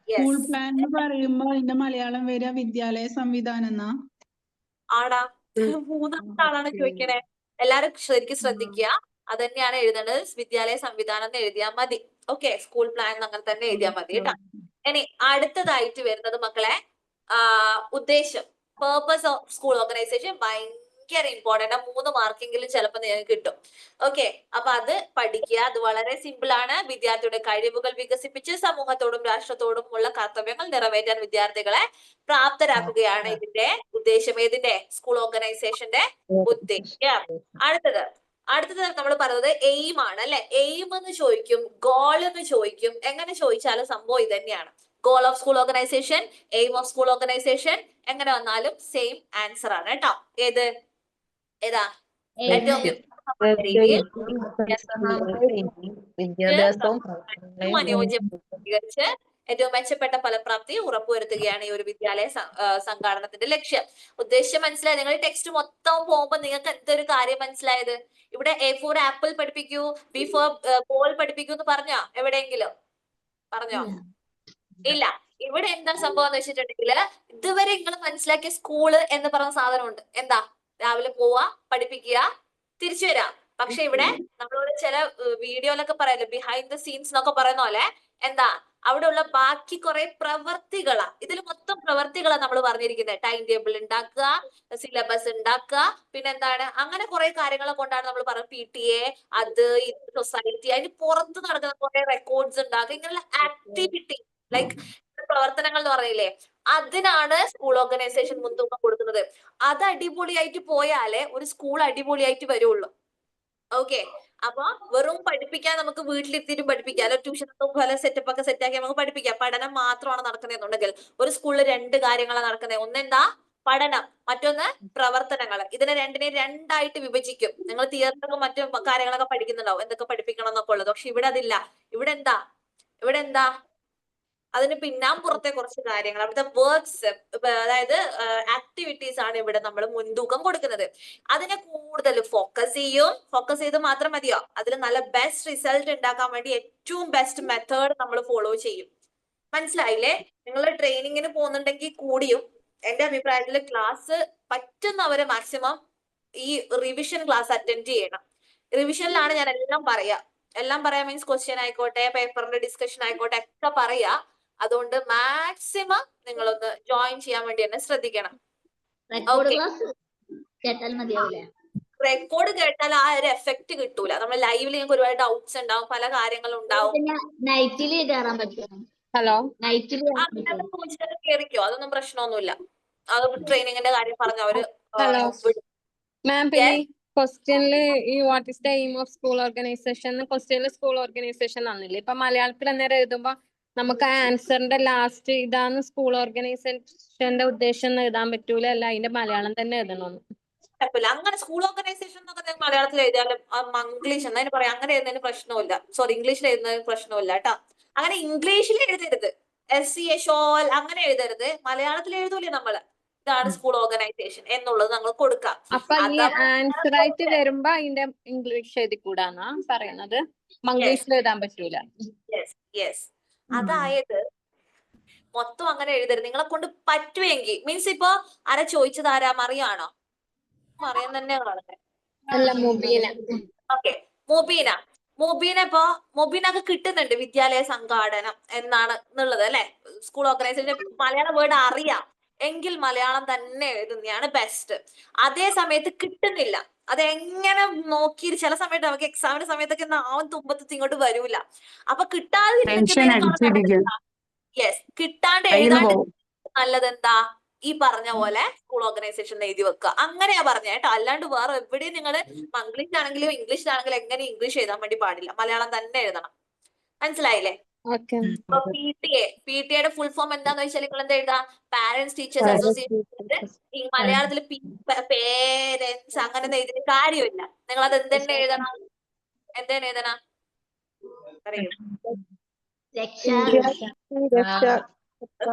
സ്കൂൾ പ്ലാൻ എന്ന് പറയുമ്പോ അതിന്റെ മലയാളം വരിക വിദ്യാലയ സംവിധാനം എന്നാ? ആടാ, 3ാമത്തെ ആളാണ് ചോദിക്കണേ. എല്ലാരും ശരിക്കും ശ്രദ്ധിക്കുക. അത് തന്നെയാണ് എഴുതേണ്ടത്. വിദ്യാലയ സംവിധാനം എന്ന് എഴുതിയാൽ മതി. ഓക്കെ. സ്കൂൾ പ്ലാൻ അങ്ങനെ തന്നെ എഴുതിയാൽ മതി കേട്ടോ. ഇനി അടുത്തതായിട്ട് വരുന്നത് മക്കളെ ഉദ്ദേശം. പേർപ്പസ് ഓഫ് സ്കൂൾ ഓർഗനൈസേഷൻ ഭയങ്കര ഇമ്പോർട്ടന്റ്. 3 മാർക്കെങ്കിലും ചിലപ്പോൾ നിങ്ങൾക്ക് കിട്ടും. ഓക്കെ, അപ്പൊ അത് പഠിക്കുക. അത് വളരെ സിമ്പിൾ ആണ്. വിദ്യാർത്ഥിയുടെ കഴിവുകൾ വികസിപ്പിച്ച് സമൂഹത്തോടും രാഷ്ട്രത്തോടും ഉള്ള കർത്തവ്യങ്ങൾ നിറവേറ്റാൻ വിദ്യാർത്ഥികളെ പ്രാപ്തരാക്കുകയാണ് ഇതിന്റെ ഉദ്ദേശം. ഏതിന്റെ? സ്കൂൾ ഓർഗനൈസേഷന്റെ ഉദ്ദേശം. അടുത്തത് നമ്മൾ പറയുന്നത് എയിം ആണ് അല്ലെ. എയിം എന്ന് ചോദിക്കും, ഗോൾ എന്ന് ചോദിക്കും. എങ്ങനെ ചോദിച്ചാലും സംഭവം ഇത് തന്നെയാണ്. Goal of school organisation, aim of school organisation, എങ്ങനെ വന്നാലും സെയിം ആൻസർ ആണ് കേട്ടോ. ഏതാ ഏറ്റവും വിദ്യാഭ്യാസവും അനുയോജ്യീകരിച്ച് ഏറ്റവും മെച്ചപ്പെട്ട ഫലപ്രാപ്തി ഉറപ്പുവരുത്തുകയാണ് ഈ ഒരു വിദ്യാലയ സംഘാടനത്തിന്റെ ലക്ഷ്യം. ഉദ്ദേശം മനസ്സിലായത്? നിങ്ങൾ ടെക്സ്റ്റ് മൊത്തം പോകുമ്പോൾ നിങ്ങൾക്ക് എന്തൊരു കാര്യം മനസ്സിലായത്? ഇവിടെ A for ആപ്പിൾ പഠിപ്പിക്കൂ, B for ബോൾ പഠിപ്പിക്കൂ എന്ന് പറഞ്ഞോ? എവിടെയെങ്കിലും പറഞ്ഞോ? ഇല്ല. ഇവിടെ എന്താ സംഭവം എന്ന് വെച്ചിട്ടുണ്ടെങ്കിൽ ഇതുവരെ നിങ്ങൾ മനസ്സിലാക്കിയ സ്കൂള് എന്ന് പറഞ്ഞ സാധനമുണ്ട്. എന്താ? രാവിലെ പോവാ, പഠിപ്പിക്കുക, തിരിച്ചു വരാം. പക്ഷെ ഇവിടെ നമ്മളോട് ചില വീഡിയോയിലൊക്കെ പറയല്ലോ, ബിഹൈൻഡ് ദ സീൻസ് എന്നൊക്കെ പറയുന്ന പോലെ എന്താ അവിടെയുള്ള ബാക്കി കുറെ പ്രവർത്തികളാ. ഇതിൽ മൊത്തം പ്രവർത്തികളാണ് നമ്മൾ പറഞ്ഞിരിക്കുന്നത്. ടൈം ടേബിൾ ഉണ്ടാക്കുക, സിലബസ് ഉണ്ടാക്കുക, പിന്നെന്താണ്, അങ്ങനെ കുറെ കാര്യങ്ങളെ കൊണ്ടാണ് നമ്മൾ പറയുന്നത്. PTA, അത് സൊസൈറ്റി, അതിന് പുറത്ത് നടക്കുന്ന കുറെ റെക്കോർഡ്സ് ഉണ്ടാക്കുക, ഇങ്ങനെയുള്ള ആക്ടിവിറ്റി ലൈക്ക് പ്രവർത്തനങ്ങൾ എന്ന് പറയില്ലേ, അതിനാണ് സ്കൂൾ ഓർഗനൈസേഷൻ മുൻതൂക്കം കൊടുക്കുന്നത്. അത് അടിപൊളിയായിട്ട് പോയാലേ ഒരു സ്കൂൾ അടിപൊളിയായിട്ട് വരുള്ളൂ. ഓക്കെ, അപ്പൊ വെറും പഠിപ്പിക്കാൻ നമുക്ക് വീട്ടിലെത്തിയിട്ടും പഠിപ്പിക്കാം, ട്യൂഷൻ പോലെ സെറ്റപ്പ് ഒക്കെ സെറ്റാക്കി നമുക്ക് പഠിപ്പിക്കാം. പഠനം മാത്രമാണ് നടക്കുന്നതെന്നുണ്ടെങ്കിൽ ഒരു സ്കൂളിൽ 2 കാര്യങ്ങളാണ് നടക്കുന്നത്. ഒന്നെന്താ? പഠനം, മറ്റൊന്ന് പ്രവർത്തനങ്ങൾ. ഇതിനെ രണ്ടിനെ 2ആയിട്ട് വിഭജിക്കും. നിങ്ങൾ തിയറിയൊക്കെ മറ്റു കാര്യങ്ങളൊക്കെ പഠിക്കുന്നുണ്ടാവും, എന്തൊക്കെ പഠിപ്പിക്കണം എന്നൊക്കെ ഉള്ളത്. പക്ഷെ ഇവിടെ അതില്ല. ഇവിടെ എന്താ അതിന് പിന്നാമ്പുറത്തെ കുറച്ച് കാര്യങ്ങൾ, അവിടുത്തെ വർക്ക്സ്, അതായത് ആക്ടിവിറ്റീസ് ആണ് ഇവിടെ നമ്മൾ മുൻതൂക്കം കൊടുക്കുന്നത്. അതിനെ കൂടുതൽ ഫോക്കസ് ചെയ്ത് മാത്രം മതിയോ? അതിൽ നല്ല ബെസ്റ്റ് റിസൾട്ട് ഉണ്ടാക്കാൻ വേണ്ടി ഏറ്റവും ബെസ്റ്റ് മെത്തേഡ് നമ്മൾ ഫോളോ ചെയ്യും. മനസ്സിലായില്ലേ? നിങ്ങൾ ട്രെയിനിങ്ങിന് പോകുന്നുണ്ടെങ്കിൽ കൂടിയും എന്റെ അഭിപ്രായത്തിൽ ക്ലാസ് പറ്റുന്നവരെ മാക്സിമം ഈ റിവിഷൻ ക്ലാസ് അറ്റൻഡ് ചെയ്യണം. റിവിഷനിലാണ് ഞാൻ എല്ലാം പറയാ മീൻസ് ക്വസ്റ്റ്യൻ ആയിക്കോട്ടെ, പേപ്പറിന്റെ ഡിസ്കഷൻ ആയിക്കോട്ടെ, ഒക്കെ പറയാ. അതുകൊണ്ട് മാക്സിമം നിങ്ങളൊന്ന് ജോയിൻ ചെയ്യാൻ വേണ്ടി തന്നെ ശ്രദ്ധിക്കണം. റെക്കോർഡ് കേട്ടാൽ ആ ഒരു എഫക്ട് കിട്ടൂല. നമ്മൾ ലൈവിൽ നിങ്ങൾക്ക് ഒരുപാട് ഡൗട്ട്സ് ഉണ്ടാവും, പല കാര്യങ്ങളും ഉണ്ടാവും. കേറിക്കോ, അതൊന്നും പ്രശ്നമൊന്നുമില്ല. അത് ട്രെയിനിങ്ങിന്റെ കാര്യം പറഞ്ഞ അവര് ക്വസ്റ്റ്യനില് ഈ what is the aim of school organisation ക്വസ്റ്റ്യനിൽ സ്കൂൾ ഓർഗനൈസേഷൻ തന്നില്ലേ. ഇപ്പൊ മലയാളത്തിൽ അന്നേരം എഴുതുമ്പോ നമുക്ക് ആ ആൻസറിന്റെ ലാസ്റ്റ് ഇതാണ് സ്കൂൾ ഓർഗനൈസേഷന്റെ ഉദ്ദേശം എന്ന് എഴുതാൻ പറ്റൂല. അല്ല, അതിന്റെ മലയാളം തന്നെ എഴുതണമെന്ന്. അങ്ങനെ സ്കൂൾ ഓർഗനൈസേഷൻ എന്നൊക്കെ മലയാളത്തിൽ എഴുതിയാലും ഇംഗ്ലീഷ് എന്നതിന് പറയാം. അങ്ങനെ എഴുതുന്നതിന് പ്രശ്നമില്ല. സോറി, ഇംഗ്ലീഷിൽ എഴുതുന്നതിന് പ്രശ്നമില്ല കേട്ടോ. അങ്ങനെ ഇംഗ്ലീഷിൽ എഴുതരുത്, SCHOL അങ്ങനെ എഴുതരുത്. മലയാളത്തിൽ എഴുതൂലേ നമ്മള്, ഇതാണ് സ്കൂൾ ഓർഗനൈസേഷൻ എന്നുള്ളത് നമ്മൾ കൊടുക്കാം. അപ്പൊ ഈ ആൻസർ ആയിട്ട് വരുമ്പോ അതിന്റെ ഇംഗ്ലീഷ് എഴുതി കൂടാന്നാ പറയണത്? ഇംഗ്ലീഷിൽ എഴുതാൻ പറ്റൂല. അതായത് മൊത്തം അങ്ങനെ എഴുതരുത്. നിങ്ങളെ കൊണ്ട് പറ്റുമെങ്കിൽ മീൻസ് ഇപ്പൊ ആരാ ചോദിച്ചത്? ആരാ? മറിയാണോ? മറിയാൻ തന്നെ കാണുന്നത്. ഓക്കെ, മൊബീനൊക്കെ കിട്ടുന്നുണ്ട് വിദ്യാലയ സംഘാടനം എന്നുള്ളത് അല്ലെ. സ്കൂൾ ഓർഗനൈസേഷൻ മലയാളം വേർഡ് അറിയാം എങ്കിൽ മലയാളം തന്നെ എഴുതുന്നതാണ് ബെസ്റ്റ്. അതേ സമയത്ത് കിട്ടുന്നില്ല, അതെങ്ങനെ നോക്കി ചില സമയത്ത് നമുക്ക് എക്സാമിന്റെ സമയത്തൊക്കെ നാവും തുമ്പത്ത് ഇങ്ങോട്ട് വരൂല. അപ്പൊ കിട്ടാണ്ട് എഴുതാണ്ട് നല്ലതെന്താ? ഈ പറഞ്ഞ പോലെ സ്കൂൾ ഓർഗനൈസേഷൻ എഴുതി വെക്കുക. അങ്ങനെയാ പറഞ്ഞ കേട്ടോ. അല്ലാണ്ട് വേറെ എവിടെയും നിങ്ങൾ ഇംഗ്ലീഷ് ആണെങ്കിലും ഇംഗ്ലീഷിലാണെങ്കിലും എങ്ങനെ ഇംഗ്ലീഷ് എഴുതാൻ വേണ്ടി പാടില്ല, മലയാളം തന്നെ എഴുതണം. മനസ്സിലായില്ലേ? PTA ഫുൾ ഫോം എന്താന്ന് വെച്ചാൽ നിങ്ങൾ എന്താ എഴുതാ? Parents teachers association. മലയാളത്തിൽ പേരൻസ് അങ്ങനെ എഴുതിയ കാര്യമില്ല. നിങ്ങൾ അത് എന്തെന്നെ എഴുതണം? പറയൂ.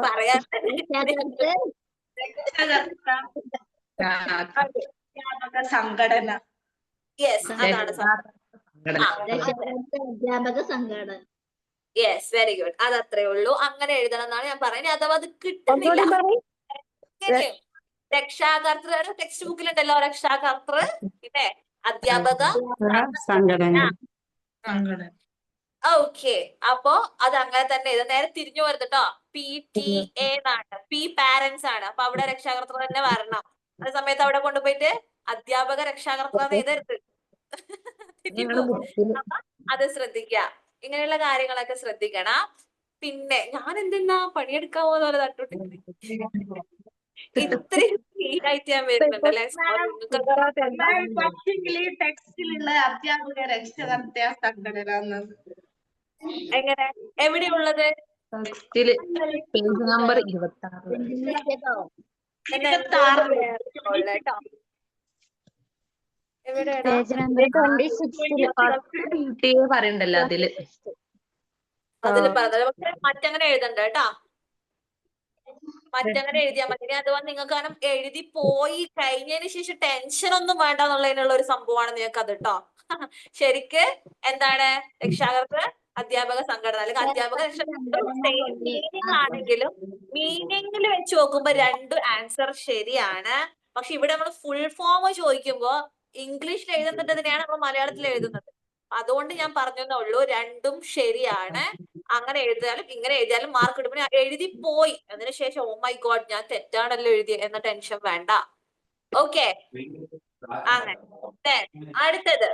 പറയാൻ സംഘടന. യെസ്, അതാണ് അധ്യാപക സംഘടന. Yes, very good. അത് അത്രേ ഉള്ളൂ. അങ്ങനെ എഴുതണം എന്നാണ് ഞാൻ പറയുന്നത്. അഥവാ അത് കിട്ടുന്നില്ല, രക്ഷാകർതൃ ടെക്സ്റ്റ് ബുക്കിലുണ്ടല്ലോ, രക്ഷാകർതൃ പിന്നെ അധ്യാപക സംഘടന. ഓക്കെ, അപ്പോ അത് അങ്ങനെ തന്നെ ഇത് നേരെ തിരിഞ്ഞു വരുന്നുട്ടോ. PTA എന്നാണ്. P പാരന്റ്സ് ആണ്. അപ്പൊ അവിടെ രക്ഷാകർത്തൃ തന്നെ വരണം. അതേ സമയത്ത് അവിടെ കൊണ്ടുപോയിട്ട് അധ്യാപക രക്ഷാകർത്തൃ എഴുതരുത്. അപ്പൊ അത് ശ്രദ്ധിക്കുക. ഇങ്ങനെയുള്ള കാര്യങ്ങളൊക്കെ ശ്രദ്ധിക്കണം. പിന്നെ ഞാൻ എന്തെന്നാ പണിയെടുക്കാൻ പോകുന്ന പോലെ തട്ടുകൊണ്ടിരിക്കുന്നത്. ഇത്രയും ആയിട്ട് ഞാൻ വരുന്നുണ്ടല്ലേ. പക്ഷെങ്കിൽ ഈ ടെക്സ്റ്റിലുള്ള അധ്യാപക രക്ഷകർത്താ സംഘടന എന്നത് എങ്ങനെ എവിടെയുള്ളത്? ടെക്സ്റ്റില് പേജ് നമ്പർ 26 കേട്ടോ. എവിടെയാണ് പറയണ്ടല്ലോ അതില്. അതിൽ പറഞ്ഞത്. പക്ഷെ മറ്റങ്ങനെ എഴുതണ്ട കേട്ടാ. മറ്റങ്ങനെ എഴുതിയാൽ മതി. ഇനി അഥവാ നിങ്ങൾക്ക് കാരണം എഴുതി പോയി കഴിഞ്ഞതിന് ശേഷം ടെൻഷൻ ഒന്നും വേണ്ട എന്നുള്ളതിനുള്ള ഒരു സംഭവമാണ് നിങ്ങൾക്ക് അത് കേട്ടോ. ശരിക്ക് എന്താണ് രക്ഷാകർത്തൃ അധ്യാപക സംഘടന അല്ലെങ്കിൽ അധ്യാപക രക്ഷാകർത്തൃ സെയിം മീനിങ് ആണെങ്കിലും മീനിങ്ങിൽ വെച്ച് നോക്കുമ്പോ രണ്ടും ആൻസർ ശരിയാണ്. പക്ഷെ ഇവിടെ നമ്മൾ ഫുൾ ഫോം ചോദിക്കുമ്പോ ഇംഗ്ലീഷിൽ എഴുതുന്നതിനെയാണ് നമ്മൾ മലയാളത്തിൽ എഴുതുന്നത്. അതുകൊണ്ട് ഞാൻ പറഞ്ഞതേ ഉള്ളൂ, രണ്ടും ശരിയാണ്. അങ്ങനെ എഴുതിയാലും ഇങ്ങനെ എഴുതിയാലും മാർക്ക് കിട്ടും. പിന്നെ എഴുതി പോയി അതിനുശേഷം ഓ മൈ ഗോഡ് ഞാൻ തെറ്റാണല്ലോ എഴുതിയ എന്ന ടെൻഷൻ വേണ്ട. ഓക്കെ, അങ്ങനെ. അടുത്തത്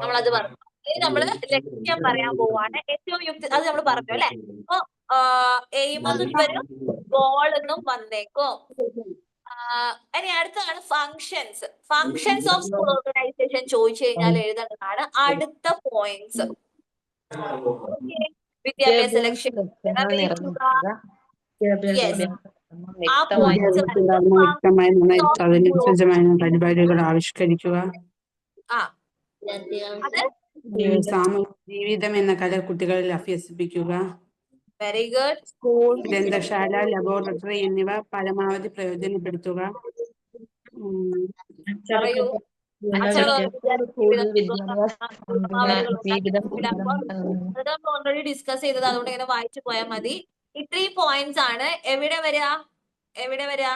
നമ്മളത് പറഞ്ഞു. ഇനി നമ്മള് ലക്ഷ്യം പറയാൻ പോവാണ്. ഏറ്റവും യുക്തി അത് നമ്മൾ പറഞ്ഞു അല്ലെ. അപ്പൊ എയിം എന്നും വരും, ഗോൾ എന്നും വന്നേക്കും. ഇനി അടുത്തതാണ് functions. Functions of school organisation ചോദിച്ചു കഴിഞ്ഞാൽ എഴുതേണ്ടതാണ് അടുത്ത പോയിന്റ്സ്. വിദ്യാഭ്യാസ ലക്ഷ്യം ആ പോയിന്റ്സ് പരിപാടികൾ ആവിഷ്കരിക്കുക. അത് സാമൂഹിക ജീവിതം എന്ന കല കുട്ടികളിൽ അഭ്യസിപ്പിക്കുക. Very good. ഗ്രന്ഥശാല, ലബോറട്ടറി എന്നിവ പരമാവധി പ്രയോജനപ്പെടുത്തുക. പറയൂ. ഓൾറെഡി ഡിസ്കസ് ചെയ്തത്, അതുകൊണ്ട് ഇങ്ങനെ വായിച്ചു പോയാൽ മതി. ഇത്രയും പോയിന്റ്സ് ആണ്. എവിടെ വരിക? എവിടെ വരിക?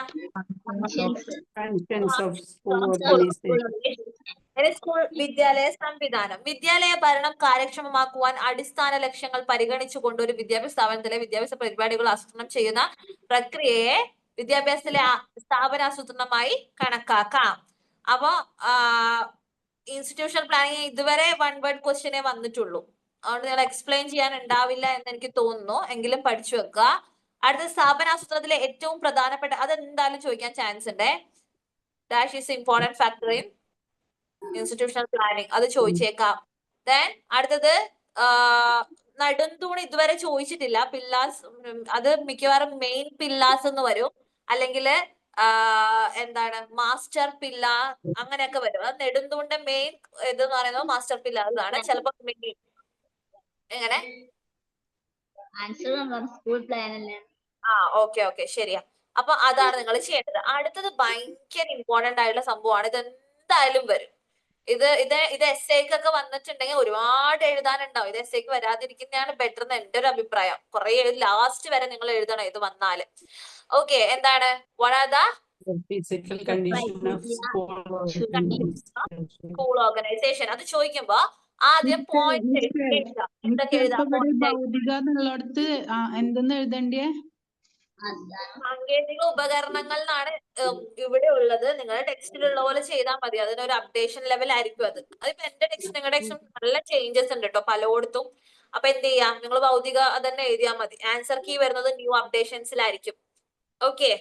സ്കൂൾ വിദ്യാലയ സംവിധാനം. വിദ്യാലയ ഭരണം കാര്യക്ഷമമാക്കുവാൻ അടിസ്ഥാന ലക്ഷ്യങ്ങൾ പരിഗണിച്ചുകൊണ്ട് ഒരു വിദ്യാഭ്യാസ സ്ഥാപനത്തിലെ വിദ്യാഭ്യാസ പരിപാടികൾ ആസൂത്രണം ചെയ്യുന്ന പ്രക്രിയയെ വിദ്യാഭ്യാസത്തിലെ സ്ഥാപനാസൂത്രണമായി കണക്കാക്കാം. അപ്പൊ ഇൻസ്റ്റിറ്റ്യൂഷണൽ പ്ലാനിങ് ഇതുവരെ വൺ വേർഡ് ക്വസ്റ്റ്യനെ വന്നിട്ടുള്ളൂ. അതുകൊണ്ട് നിങ്ങൾ എക്സ്പ്ലെയിൻ ചെയ്യാൻ ഉണ്ടാവില്ല എന്ന് എനിക്ക് തോന്നുന്നു. എങ്കിലും പഠിച്ചു വെക്കുക. അടുത്ത സ്ഥാപനാസൂത്രണത്തിലെ ഏറ്റവും പ്രധാനപ്പെട്ട, അതെന്തായാലും ചോദിക്കാൻ ചാൻസ് ഉണ്ട്. Dash is important factor in institutional planning, അത് ചോദിച്ചേക്കാം. ദെൻ അടുത്തത് നെടുംതൂണ് ഇതുവരെ ചോദിച്ചിട്ടില്ല. പില്ലാസ്, അത് മിക്കവാറും മെയിൻ പില്ലാസ് എന്ന് വരും, അല്ലെങ്കിൽ എന്താണ് മാസ്റ്റർ പില്ല, അങ്ങനെയൊക്കെ വരും. അത് നെടുംതൂണിന്റെ മെയിൻ ഇതെന്ന് പറയുന്നത് മാസ്റ്റർ പില്ലാസ് ആണ്. ചിലപ്പോ മെയിൻ എങ്ങനെ സ്കൂൾ പ്ലാൻ അല്ലേ? ഓക്കെ ശരിയാ. അപ്പൊ അതാണ് നിങ്ങൾ ചെയ്യേണ്ടത്. അടുത്തത് ഭയങ്കര ഇമ്പോർട്ടന്റ് ആയിട്ടുള്ള സംഭവമാണ്. ഇത് എന്തായാലും വരും. ഇത് എസ്സേക്കൊക്കെ വന്നിട്ടുണ്ടെങ്കിൽ ഒരുപാട് എഴുതാനുണ്ടാവും. ഇത് എസ്സേക്ക് വരാതിരിക്കുന്നതാണ് ബെറ്റർ എന്ന് എന്റെ ഒരു അഭിപ്രായം. കുറെ ലാസ്റ്റ് വരെ നിങ്ങൾ എഴുതണം ഇത് വന്നാല്. ഓക്കെ, എന്താണ് സ്കൂൾ ഓർഗനൈസേഷൻ? അത് ചോദിക്കുമ്പോ ആദ്യം പോയിന്റ് എന്തൊക്കെ എഴുതാം? ഭൗതിക എന്നുള്ളടത്ത് എന്തെന്ന് എഴുതണ്ടേ? സാങ്കേതിക ഉപകരണങ്ങൾ എന്നാണ് ഇവിടെ ഉള്ളത്. നിങ്ങളുടെ ടെക്സ്റ്റിലുള്ള പോലെ ചെയ്താൽ മതി. അതിനൊരു അപ്ഡേഷൻ ലെവൽ ആയിരിക്കും അത്. അതിപ്പോ എന്റെ ടെക്സ്റ്റ് നിങ്ങളുടെ ടെക്സ്റ്റും നല്ല ചേഞ്ചസ് ഉണ്ട് കേട്ടോ പലയിടത്തും. അപ്പൊ എന്ത് ചെയ്യാം, നിങ്ങൾ ഭൗതിക അതന്നെ എഴുതിയാൽ മതി. ആൻസർ കീ വരുന്നത് ന്യൂ അപ്ഡേഷൻസിലായിരിക്കും. ഓക്കെ,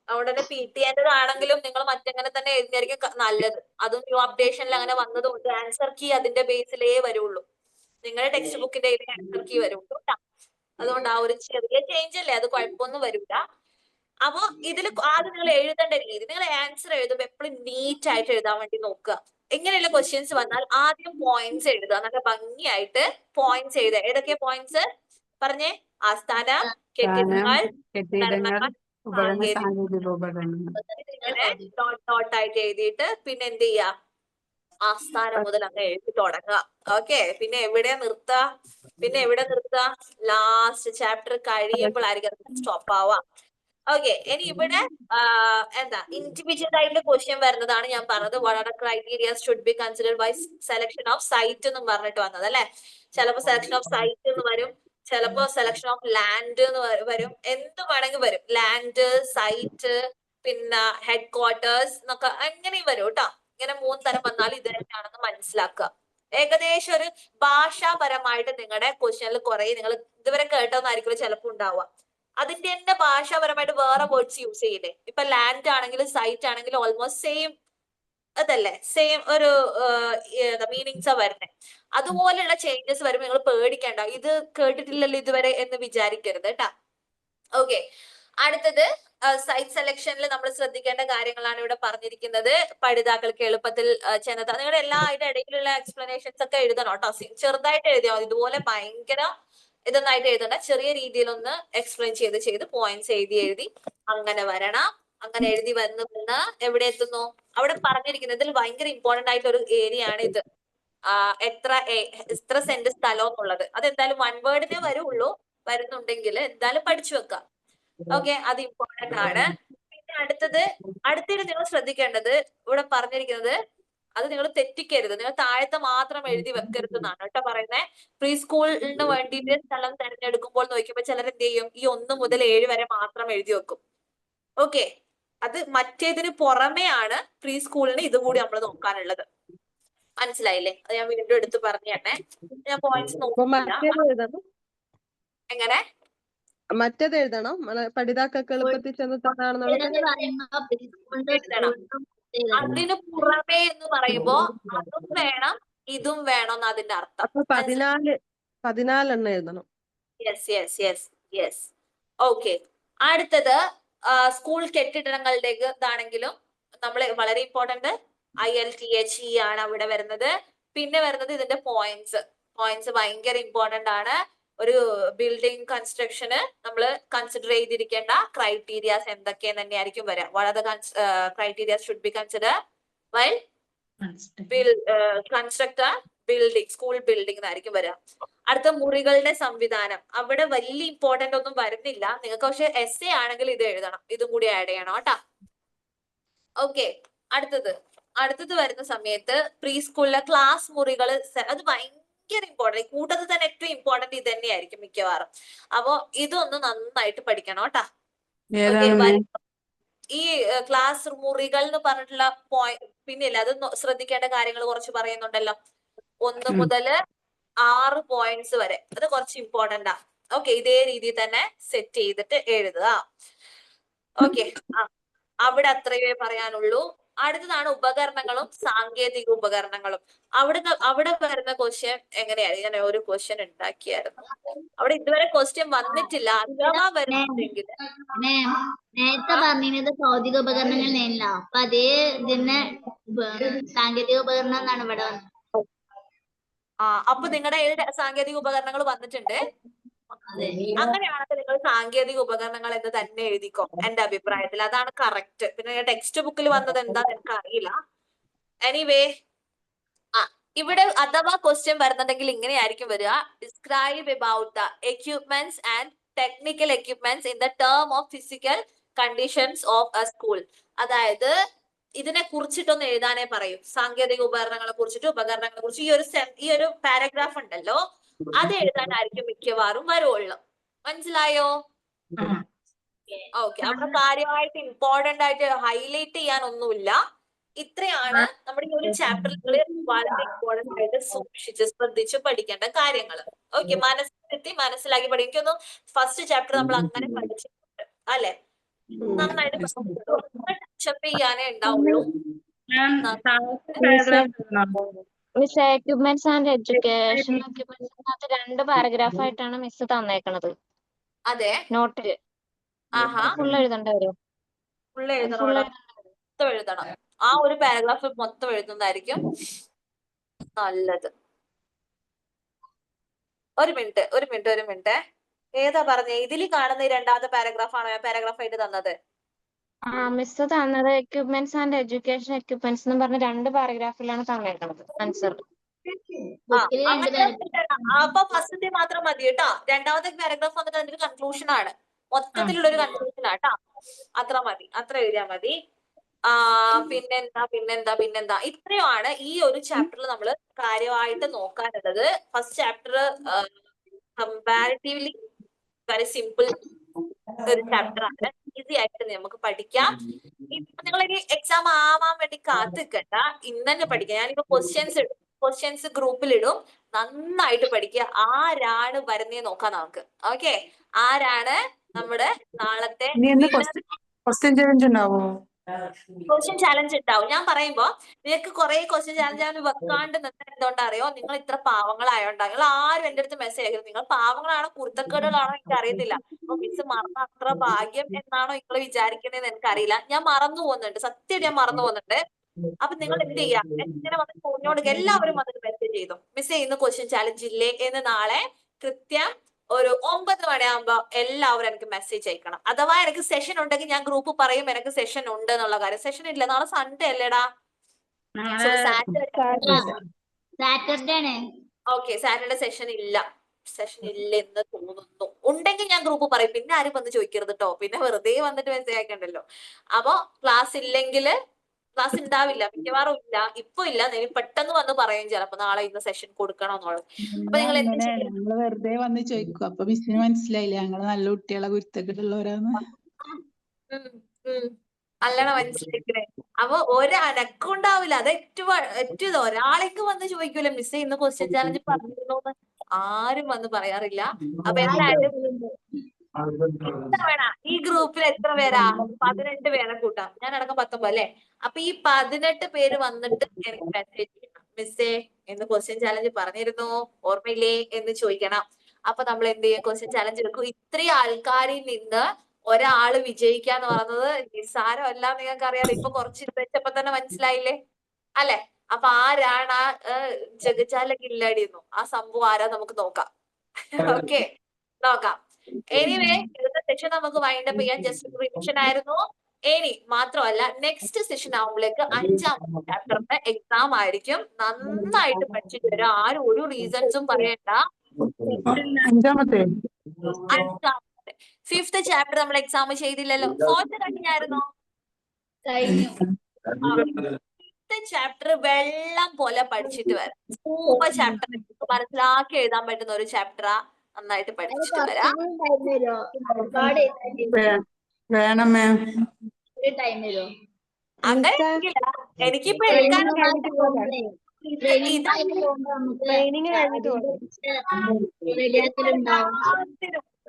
അതുകൊണ്ട് തന്നെ PTന്റെ ആണെങ്കിലും നിങ്ങൾ മറ്റങ്ങനെ തന്നെ എഴുതിയായിരിക്കും നല്ലത്. അതും ന്യൂ അപ്ഡേഷനിൽ അങ്ങനെ വന്നതുകൊണ്ട് ആൻസർ കീ അതിന്റെ ബേസിലേ വരുള്ളൂ. നിങ്ങളുടെ ടെക്സ്റ്റ് ബുക്കിന്റെ ആൻസർ കീ വരുള്ളൂ കേട്ടോ. അതുകൊണ്ട് ആ ഒരു ചെറിയ ചേഞ്ച് അല്ലേ, അത് കുഴപ്പമൊന്നും വരില്ല. അപ്പൊ ഇതിൽ ആദ്യം നിങ്ങൾ എഴുതേണ്ട രീതി, നിങ്ങൾ ആൻസർ എഴുതുമ്പോൾ എപ്പോഴും നീറ്റ് ആയിട്ട് എഴുതാൻ വേണ്ടി നോക്കുക. ഇങ്ങനെയുള്ള ക്വസ്റ്റ്യൻസ് വന്നാൽ ആദ്യം പോയിന്റ്സ് എഴുതുക. നല്ല ഭംഗിയായിട്ട് പോയിന്റ്സ് എഴുതുക. ഏതൊക്കെ പോയിന്റ്സ് പറഞ്ഞേ? ആസ്ഥാനം, കെട്ടിടങ്ങൾ, നോട്ടായിട്ട് എഴുതിയിട്ട് പിന്നെ എന്ത് ചെയ്യാ, ആസ്ഥാനം മുതൽ അങ്ങ് എഴുതി തുടങ്ങുക. ഓക്കെ, പിന്നെ എവിടെ നിർത്തുക? ലാസ്റ്റ് ചാപ്റ്റർ കഴിയുമ്പോഴായിരിക്കും സ്റ്റോപ്പ് ആവാം. ഓക്കെ, ഇനി ഇവിടെ എന്താ ഇൻഡിവിജ്വൽ ആയിട്ടുള്ള ക്വസ്റ്റ്യൻ വരുന്നതാണ് ഞാൻ പറഞ്ഞത്. What are the criterias should be considered by selection of site എന്നും പറഞ്ഞിട്ട് വന്നത് അല്ലെ. ചിലപ്പോൾ സെലക്ഷൻ ഓഫ് സൈറ്റ് എന്ന് വരും, ചിലപ്പോ സെലക്ഷൻ ഓഫ് ലാൻഡ് എന്ന് വരും, എന്ത് വേണമെങ്കിൽ വരും. ലാൻഡ്, സൈറ്റ്, പിന്നെ ഹെഡ് ക്വാർട്ടേഴ്സ് എന്നൊക്കെ അങ്ങനെയും വരും കേട്ടോ. ഇങ്ങനെ 3 തരം വന്നാൽ ഇത് തന്നെയാണെന്ന് മനസ്സിലാക്കുക. ഏകദേശം ഒരു ഭാഷാപരമായിട്ട് നിങ്ങളുടെ ക്വസ്റ്റ്യനിൽ കുറെ നിങ്ങൾ ഇതുവരെ കേട്ടോന്നായിരിക്കും ചിലപ്പോൾ ഉണ്ടാവുക. അതിന്റെ തന്നെ ഭാഷാപരമായിട്ട് വേറെ വേർഡ്സ് യൂസ് ചെയ്യില്ലേ. ഇപ്പൊ ലാൻഡ് ആണെങ്കിലും സൈറ്റ് ആണെങ്കിലും ഓൾമോസ്റ്റ് സെയിം അതല്ലേ, സെയിം ഒരു മീനിങ്സാ വരുന്നത്. അതുപോലെയുള്ള ചേഞ്ചസ് വരുമ്പോൾ നിങ്ങൾ പേടിക്കണ്ട, ഇത് കേട്ടിട്ടില്ലല്ലോ ഇതുവരെ എന്ന് വിചാരിക്കരുത് കേട്ടാ. ഓക്കെ, അടുത്തത് സൈറ്റ് സെലക്ഷനിൽ നമ്മൾ ശ്രദ്ധിക്കേണ്ട കാര്യങ്ങളാണ് ഇവിടെ പറഞ്ഞിരിക്കുന്നത്. പഠിതാക്കൾക്ക് എളുപ്പത്തിൽ ചെന്നെത്താൻ നിങ്ങളുടെ എല്ലാ അതിന്റെ ഇടയിലുള്ള എക്സ്പ്ലനേഷൻസ് ഒക്കെ എഴുതണം കേട്ടോ. ചെറുതായിട്ട് എഴുതിയാൽ മതി, ഇതുപോലെ ഭയങ്കര ഇതൊന്നായിട്ട് എഴുതണ്ട. ചെറിയ രീതിയിലൊന്ന് എക്സ്പ്ലെയിൻ ചെയ്ത് പോയിന്റ്സ് എഴുതി അങ്ങനെ വരണം. അങ്ങനെ എഴുതി വന്ന് എവിടെ എത്തുന്നു? അവിടെ പറഞ്ഞിരിക്കുന്നത് ഇതിൽ ഭയങ്കര ഇമ്പോർട്ടന്റ് ആയിട്ടുള്ള ഒരു ഏരിയ ആണ് ഇത്. എത്ര സെന്റ് സ്ഥലം എന്നുള്ളത്. അതെന്തായാലും 1 വേർഡിനെ വരുന്നുണ്ടെങ്കിൽ എന്തായാലും പഠിച്ചു വെക്കാം. ഓക്കെ, അത് ഇമ്പോർട്ടന്റ് ആണ്. പിന്നെ അടുത്തത് നിങ്ങൾ ശ്രദ്ധിക്കേണ്ടത് ഇവിടെ പറഞ്ഞിരിക്കുന്നത്, അത് നിങ്ങൾ തെറ്റിക്കരുത്. നിങ്ങൾ താഴത്തെ മാത്രം എഴുതി വെക്കരുത് എന്നാണ് കേട്ടോ പറയുന്നത്. പ്രീ സ്കൂളിന് വേണ്ടിയിട്ട് സ്ഥലം തിരഞ്ഞെടുക്കുമ്പോൾ നോക്കുമ്പോൾ ചിലർ എന്ത് ചെയ്യും, ഈ 1 മുതൽ 7 വരെ മാത്രം എഴുതി വെക്കും. ഓക്കെ, അത് മറ്റേതിന് പുറമേ ആണ് പ്രീ സ്കൂളിന് ഇതും കൂടി നമ്മൾ നോക്കാനുള്ളത്. മനസ്സിലായില്ലേ? അത് ഞാൻ വീണ്ടും എടുത്ത് പറഞ്ഞു തന്നെ. ഞാൻ പോയിന്റ്സ് നോക്കില്ല. എങ്ങനെ മറ്റേത് എഴുതണോ? പഠിതാക്കൾക്ക് എളുപ്പത്തിൽ ചെന്നെത്താനാണെന്നുള്ളത് അതിന് പുറമേ എന്ന് പറയുമ്പോ അതും വേണം ഇതും വേണം എന്ന് അതിന്റെ അർത്ഥം. അപ്പൊ 14 എണ്ണം എഴുതണം. യെസ്. ഓക്കെ, അടുത്തത് സ്കൂൾ കെട്ടിടങ്ങളുടെ ഇതാണെങ്കിലും നമ്മൾ വളരെ ഇമ്പോർട്ടന്റ് ILTHE ആണ് അവിടെ വരുന്നത്. പിന്നെ വരുന്നത് ഇതിന്റെ പോയിന്റ്സ് ഭയങ്കര ഇമ്പോർട്ടന്റ് ആണ്. ഒരു ബിൽഡിംഗ് കൺസ്ട്രക്ഷന് നമ്മൾ കൺസിഡർ ചെയ്തിരിക്കേണ്ട ക്രൈറ്റീരിയാസ് എന്തൊക്കെയെന്ന് തന്നെയായിരിക്കും വരാം. What are the criterias should B consider while construct A building, school building എന്നായിരിക്കും വരിക. അടുത്ത മുറികളുടെ സംവിധാനം, അവിടെ വലിയ ഇമ്പോർട്ടന്റ് ഒന്നും വരുന്നില്ല നിങ്ങൾക്ക്. പക്ഷെ essay ആണെങ്കിൽ ഇത് എഴുതണം, ഇതും കൂടി ആഡ് ചെയ്യണം കേട്ടാ. ഓക്കെ, അടുത്തത് വരുന്ന സമയത്ത് പ്രീ സ്കൂളിലെ ക്ലാസ് മുറികൾ, അത് ഭയങ്കര ഇമ്പോർട്ടന്റ്. കൂട്ടത്തിൽ തന്നെ ഏറ്റവും ഇമ്പോർട്ടന്റ് ഇത് തന്നെയായിരിക്കും മിക്കവാറും. അപ്പൊ ഇതൊന്ന് നന്നായിട്ട് പഠിക്കണം കേട്ടാ. ഈ ക്ലാസ് മുറികൾ എന്ന് പറഞ്ഞിട്ടുള്ള പിന്നില്ല, അത് ശ്രദ്ധിക്കേണ്ട കാര്യങ്ങൾ കുറച്ച് പറയുന്നുണ്ടല്ലോ. 1 മുതൽ 6 പോയിന്റ്സ് വരെ, അത് കുറച്ച് ഇമ്പോർട്ടന്റ് ആ. ഓക്കെ, ഇതേ രീതിയിൽ തന്നെ സെറ്റ് ചെയ്തിട്ട് എഴുതുക. ഓക്കെ, അവിടെ അത്രയേ പറയാനുള്ളൂ. അടുത്തതാണ് ഉപകരണങ്ങളും സാങ്കേതിക ഉപകരണങ്ങളും. അവിടെ വരുന്ന ക്വസ്റ്റ്യൻ എങ്ങനെയാണ്? ഞാൻ ഒരു ക്വസ്റ്റ്യൻ ഉണ്ടാക്കിയായിരുന്നു. അവിടെ ഇതുവരെ ക്വസ്റ്റ്യൻ വന്നിട്ടില്ല. അഥവാ വരുന്നുണ്ടെങ്കിൽ നേരത്തെ പറഞ്ഞത് ഭൗതിക ഉപകരണങ്ങൾ നേരില്ല, അപ്പൊ അതേ ഇതിനെ സാങ്കേതിക ഉപകരണം എന്നാണ് ഇവിടെ വന്നത്. അപ്പൊ നിങ്ങളുടെ ഏത് സാങ്കേതിക ഉപകരണങ്ങൾ വന്നിട്ടുണ്ട്? അങ്ങനെയാണെങ്കിൽ നിങ്ങൾ സാങ്കേതിക ഉപകരണങ്ങൾ എന്ന് തന്നെ എഴുതിക്കോ. എന്റെ അഭിപ്രായത്തിൽ അതാണ് കറക്റ്റ്. പിന്നെ ടെക്സ്റ്റ് ബുക്കിൽ വന്നത് എന്താന്ന് എനിക്ക് അറിയില്ല. എനിവേ, ഇവിടെ അഥവാ ക്വസ്റ്റ്യൻ വരുന്നുണ്ടെങ്കിൽ ഇങ്ങനെയായിരിക്കും വരിക. Describe about the equipments and technical equipments in the term of physical conditions of A school. അതായത് ഇതിനെ കുറിച്ചിട്ടൊന്ന് എഴുതാനേ പറയും. സാങ്കേതിക ഉപകരണങ്ങളെ കുറിച്ച് ഈ ഒരു പാരഗ്രാഫ് ഉണ്ടല്ലോ, അത് എഴുതാനായിരിക്കും മിക്കവാറും വരുള്ളൂ. മനസ്സിലായോ? ഓക്കെ, അപ്പൊ കാര്യമായിട്ട് ഇമ്പോർട്ടന്റ് ആയിട്ട് ഹൈലൈറ്റ് ചെയ്യാനൊന്നുമില്ല. ഇത്രയാണ് നമ്മുടെ ഈ ഒരു ചാപ്റ്ററിൽ വളരെ ഇമ്പോർട്ടന്റ് ആയിട്ട് ശ്രദ്ധിച്ച് പഠിക്കേണ്ട കാര്യങ്ങൾ. ഓക്കെ, മനസ്സിലാക്കി പഠിക്കും. എനിക്കൊന്ന് ഫസ്റ്റ് ചാപ്റ്റർ നമ്മൾ അങ്ങനെ പഠിച്ചിട്ടുണ്ട് അല്ലെ? നന്നായിട്ട് ടച്ചപ്പ് ചെയ്യാനേ ഉണ്ടാവുള്ളൂ. എക്യുപ്മെന്റ്സ് ആൻഡ് എഡ്യൂക്കേഷൻ എക്യുപ്മെന്റ്സിനകത്ത് 2 പാരഗ്രാഫ് ആയിട്ടാണ് മിസ് തന്നേക്കണത്. അതെ, നോട്ടില് ഫുൾ എഴുതേണ്ടി വരും. ഫുൾ എഴുതണം. ആ ഒരു പാരഗ്രാഫ് മൊത്തം എഴുതുന്നതായിരിക്കും നല്ലത്. ഒരു മിനിറ്റ്. ഏതാ പറഞ്ഞേ? ഇതിൽ കാണുന്ന ഈ 2ാമത്തെ പാരഗ്രാഫ് ആണോ പാരഗ്രാഫ് ആയിട്ട് തന്നത്? മിസ് തന്നത് എക്യുപ്മെന്റ്സ് ആൻഡ് എഡ്യൂക്കേഷൻ എക്യുപ്മെന്റ്സ് എന്ന് പറഞ്ഞ 2 പാരഗ്രാഫിലാണ് തന്നേക്കണത് ആൻസർ. അപ്പൊ ഫസ്റ്റത്തെ മാത്രം മതി കേട്ടോ. 2ാമത്തെ പാരഗ്രാഫ് വന്നിട്ട് അതിന്റെ കൺക്ലൂഷൻ ആണ്, മൊത്തത്തിലുള്ള ഒരു കൺക്ലൂഷൻ ആട്ടോ. അത്ര മതി, അത്ര എഴുതിയാൽ മതി. പിന്നെന്താ ഇത്രയുമാണ് ഈ ഒരു ചാപ്റ്ററിൽ നമ്മൾ കാര്യമായിട്ട് നോക്കാനുള്ളത്. First chapter comparatively very simple ഒരു ചാപ്റ്റർ ആണ്. ഈസി ആയിട്ട് നമുക്ക് പഠിക്കാം. ഇപ്പൊ നിങ്ങൾ ഇനി എക്സാം ആവാൻ വേണ്ടി കാത്തിക്കണ്ട, ഇന്ന് തന്നെ പഠിക്കാം. ഞാനിപ്പോ ക്വസ്റ്റ്യൻസ് ഗ്രൂപ്പിലിടും, നന്നായിട്ട് പഠിക്കുക. ആരാണ് വരുന്നേ നോക്കാം നമുക്ക്. ഓക്കെ, ആരാണ് നമ്മുടെ നാളത്തെ ക്വസ്റ്റ്യൻ ചലഞ്ച് ഉണ്ടാവോ? ക്വസ്റ്റ്യൻ ചാലഞ്ച് ഉണ്ടാവും. ഞാൻ പറയുമ്പോ നിങ്ങൾക്ക് കുറെ ക്വസ്റ്റ്യൻ ചാലഞ്ച് വെക്കാണ്ട് നിന്നത് എന്തുകൊണ്ടാ അറിയോ? നിങ്ങൾ ഇത്ര പാവങ്ങളായോണ്ടാ. നിങ്ങൾ ആരും എന്റെ അടുത്ത് മെസ്സേജ് അയക്കുന്നത് നിങ്ങൾ പാവങ്ങളാണോ കുരുത്തക്കേടുകളാണോ എനിക്ക് അറിയത്തില്ല. അപ്പൊ മിസ് മറന്ന അത്ര ഭാഗ്യം എന്നാണോ നിങ്ങൾ വിചാരിക്കുന്നതെന്ന് എനിക്കറിയില്ല. ഞാൻ മറന്നു പോകുന്നുണ്ട്, സത്യമായിട്ട് ഞാൻ മറന്നു പോകുന്നുണ്ട്. അപ്പൊ നിങ്ങൾ എന്ത് ചെയ്യാം, ഇങ്ങനെ വന്ന് പറഞ്ഞോണ്ട് എല്ലാവരും വന്നിട്ട് മെസ്സേജ് ചെയ്തു, മിസ് ചെയ്യുന്ന ക്വസ്റ്റ്യൻ ചാലഞ്ച് ഇല്ലേ എന്ന് നാളെ കൃത്യം ഒരു 9 മണിയാകുമ്പോ എല്ലാവരും എനിക്ക് മെസ്സേജ് അയക്കണം. അഥവാ എനിക്ക് സെഷൻ ഉണ്ടെങ്കിൽ ഞാൻ ഗ്രൂപ്പ് പറയും എനിക്ക് സെഷൻ ഉണ്ട് എന്നുള്ള കാര്യം. സെഷൻ ഇല്ല, നാളെ സൺഡേ അല്ലേടാ? സാറ്റർഡേ ആണ്. ഓക്കെ, സാറ്റർഡേ സെഷൻ ഇല്ല എന്ന് തോന്നുന്നു. ഉണ്ടെങ്കിൽ ഞാൻ ഗ്രൂപ്പ് പറയും, പിന്നെ ആരും വന്ന് ചോദിക്കരുത് കേട്ടോ, പിന്നെ വെറുതെ വന്നിട്ട് മെസ്സേജ് അയക്കണ്ടല്ലോ. അപ്പൊ ക്ലാസ് ഇല്ലെങ്കിൽ ക്ലാസ് ഉണ്ടാവില്ല, മിക്കവാറും ഇല്ല. ഇപ്പൊ ഇല്ല, ഇനി പെട്ടെന്ന് വന്ന് പറയും ചിലപ്പോ നാളെ ഇന്ന് സെഷൻ കൊടുക്കണം എന്നുള്ളത്. അപ്പൊ നിങ്ങൾ എന്ത് ചെയ്യും? ഞങ്ങള് വെറുതെ വന്ന് ചോദിക്കും. അപ്പൊ മിസ്സിന് മനസ്സിലായില്ലേ ഞങ്ങള് നല്ല കുട്ടികളെ കുരുത്തക്കെട്ടുള്ളവരാന്ന്. അല്ലണ മനസ്സിലാക്കണേ. അപ്പൊ ഒരനക്കം ഉണ്ടാവില്ല. അത് ഏറ്റവും ഒരാളേക്ക് വന്ന് ചോദിക്കൂല മിസ് ഇന്ന് ക്വസ്റ്റ്യൻ ചാലഞ്ച് പറഞ്ഞിരുന്നോന്ന് ആരും വന്ന് പറയാറില്ല. അപ്പൊ എന്തായാലും എത്ര വേണ ഈ ഗ്രൂപ്പിൽ എത്ര പേരാ? 18 പേരെ കൂട്ടാം, ഞാൻ അടക്കം 19 അല്ലെ? അപ്പൊ ഈ 18 പേര് വന്നിട്ട് എനിക്ക് മെസ്സേജ് ചെയ്യണം, മിസ്സേ എന്ന് ക്വസ്റ്റ്യൻ ചാലഞ്ച് പറഞ്ഞിരുന്നു ഓർമ്മയില്ലേ എന്ന് ചോദിക്കണം. അപ്പൊ നമ്മൾ എന്ത് ചെയ്യും, ക്വസ്റ്റ്യൻ ചാലഞ്ച് എടുക്കും. ഇത്രയും ആൾക്കാരിൽ നിന്ന് ഒരാള് വിജയിക്കാന്ന് പറയുന്നത് നിസ്സാരമല്ല, നിങ്ങൾക്ക് അറിയാലോ. ഇപ്പൊ കുറച്ച് വെച്ചപ്പോ തന്നെ മനസ്സിലായില്ലേ അല്ലെ? അപ്പൊ ആരാണ് ആ ജഗജാല കില്ലാടിയെന്നു ആ സംഭവം ആരാ നമുക്ക് നോക്കാം. ഓക്കെ, നോക്കാം. എനിവേ ഇന്നത്തെ സെഷൻ നമുക്ക് വൈൻഡ് അപ്പ് ചെയ്യാൻ. ജസ്റ്റ് റിവിഷൻ ആയിരുന്നു. ഇനി മാത്രമല്ല നെക്സ്റ്റ് സെഷൻ ആവുമ്പോഴേക്ക് 5ാമത്തെ ചാപ്റ്ററിന്റെ എക്സാം ആയിരിക്കും. നന്നായിട്ട് പഠിച്ചിട്ട് വരാം, ആരും ഒരു റീസൺസും പറയണ്ട. 5ാമത്തെ 5th ചാപ്റ്റർ നമ്മൾ എക്സാം ചെയ്തില്ലല്ലോ. 4th കഴിഞ്ഞായിരുന്നോ? കഴിഞ്ഞു. 5th ചാപ്റ്റർ വെള്ളം പോലെ പഠിച്ചിട്ട് വരാം. സൂപ്പർ ചാപ്റ്റർ, മനസ്സിലാക്കി എഴുതാൻ പറ്റുന്ന ഒരു ചാപ്റ്ററാ. നന്നായിട്ട് പഠിച്ചിട്ട് വരാം. വേണം മാം. അങ്ങനെയെങ്കില എനിക്കിപ്പോ എടുക്കാൻ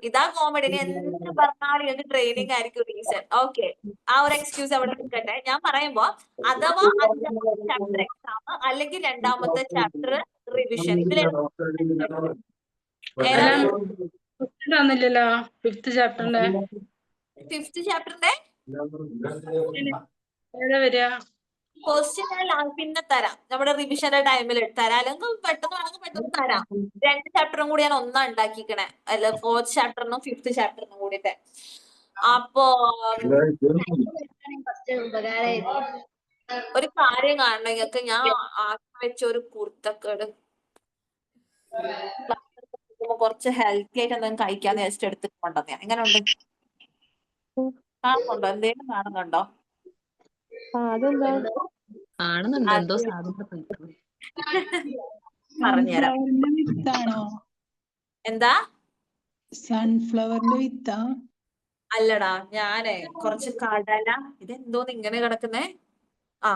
ഇതാ കോമഡി. എന്ത് പറഞ്ഞാലും എനിക്ക് ട്രെയിനിങ് ആയിരിക്കും റീസൺ. ഓക്കെ, ആ ഒരു എക്സ്ക്യൂസ് അവിടെ നിൽക്കട്ടെ. ഞാൻ പറയുമ്പോ അഥവാ 5ാമത്തെ ചാപ്റ്റർ എക്സാം അല്ലെങ്കിൽ 2ാമത്തെ ചാപ്റ്റർ റിവിഷൻ, ഇതിലേതോ തന്നില്ലല്ലോ 5th ചാപ്റ്ററിന്റെ. 5th ചാപ്റ്ററിന്റെ ഏതാ വരിക? ക്വസ്റ്റ്യൻ ഞാൻ പിന്നെ തരാം, നമ്മുടെ റിവിഷന്റെ ടൈമിൽ തരാം. അല്ലെങ്കിൽ പെട്ടെന്ന് വേണമെങ്കിൽ പെട്ടെന്ന് തരാം. 2 ചാപ്റ്ററും കൂടി ഞാൻ ഒന്നാ ഉണ്ടാക്കിക്കണേ, അല്ല 4th ചാപ്റ്ററിനും 5th ചാപ്റ്ററിനും കൂടിയിട്ട്. അപ്പോ ഒരു കാര്യം കാണണം നിങ്ങൾക്ക്, ഞാൻ ആക്കി വെച്ച ഒരു കുർത്തക്കേട് കുറച്ച് ഹെൽത്തി ആയിട്ട് എന്തെങ്കിലും കഴിക്കാന്ന് വെച്ചിട്ട് എടുത്തിട്ടുണ്ടോ? ഞാൻ എങ്ങനെ ഉണ്ട്, കാണുന്നുണ്ടോ? എന്തെങ്കിലും കാണുന്നുണ്ടോ? കാണുന്നുണ്ട്, എന്തോ സാധനം പറഞ്ഞുതരാം. വിത്താണോ? എന്താ? സൺഫ്ലവറിന്റെ വിത്താ? അല്ലടാ, ഞാനേ കുറച്ച് കടല, ഇതെന്തോന്ന് ഇങ്ങനെ കിടക്കുന്നേ? ആ,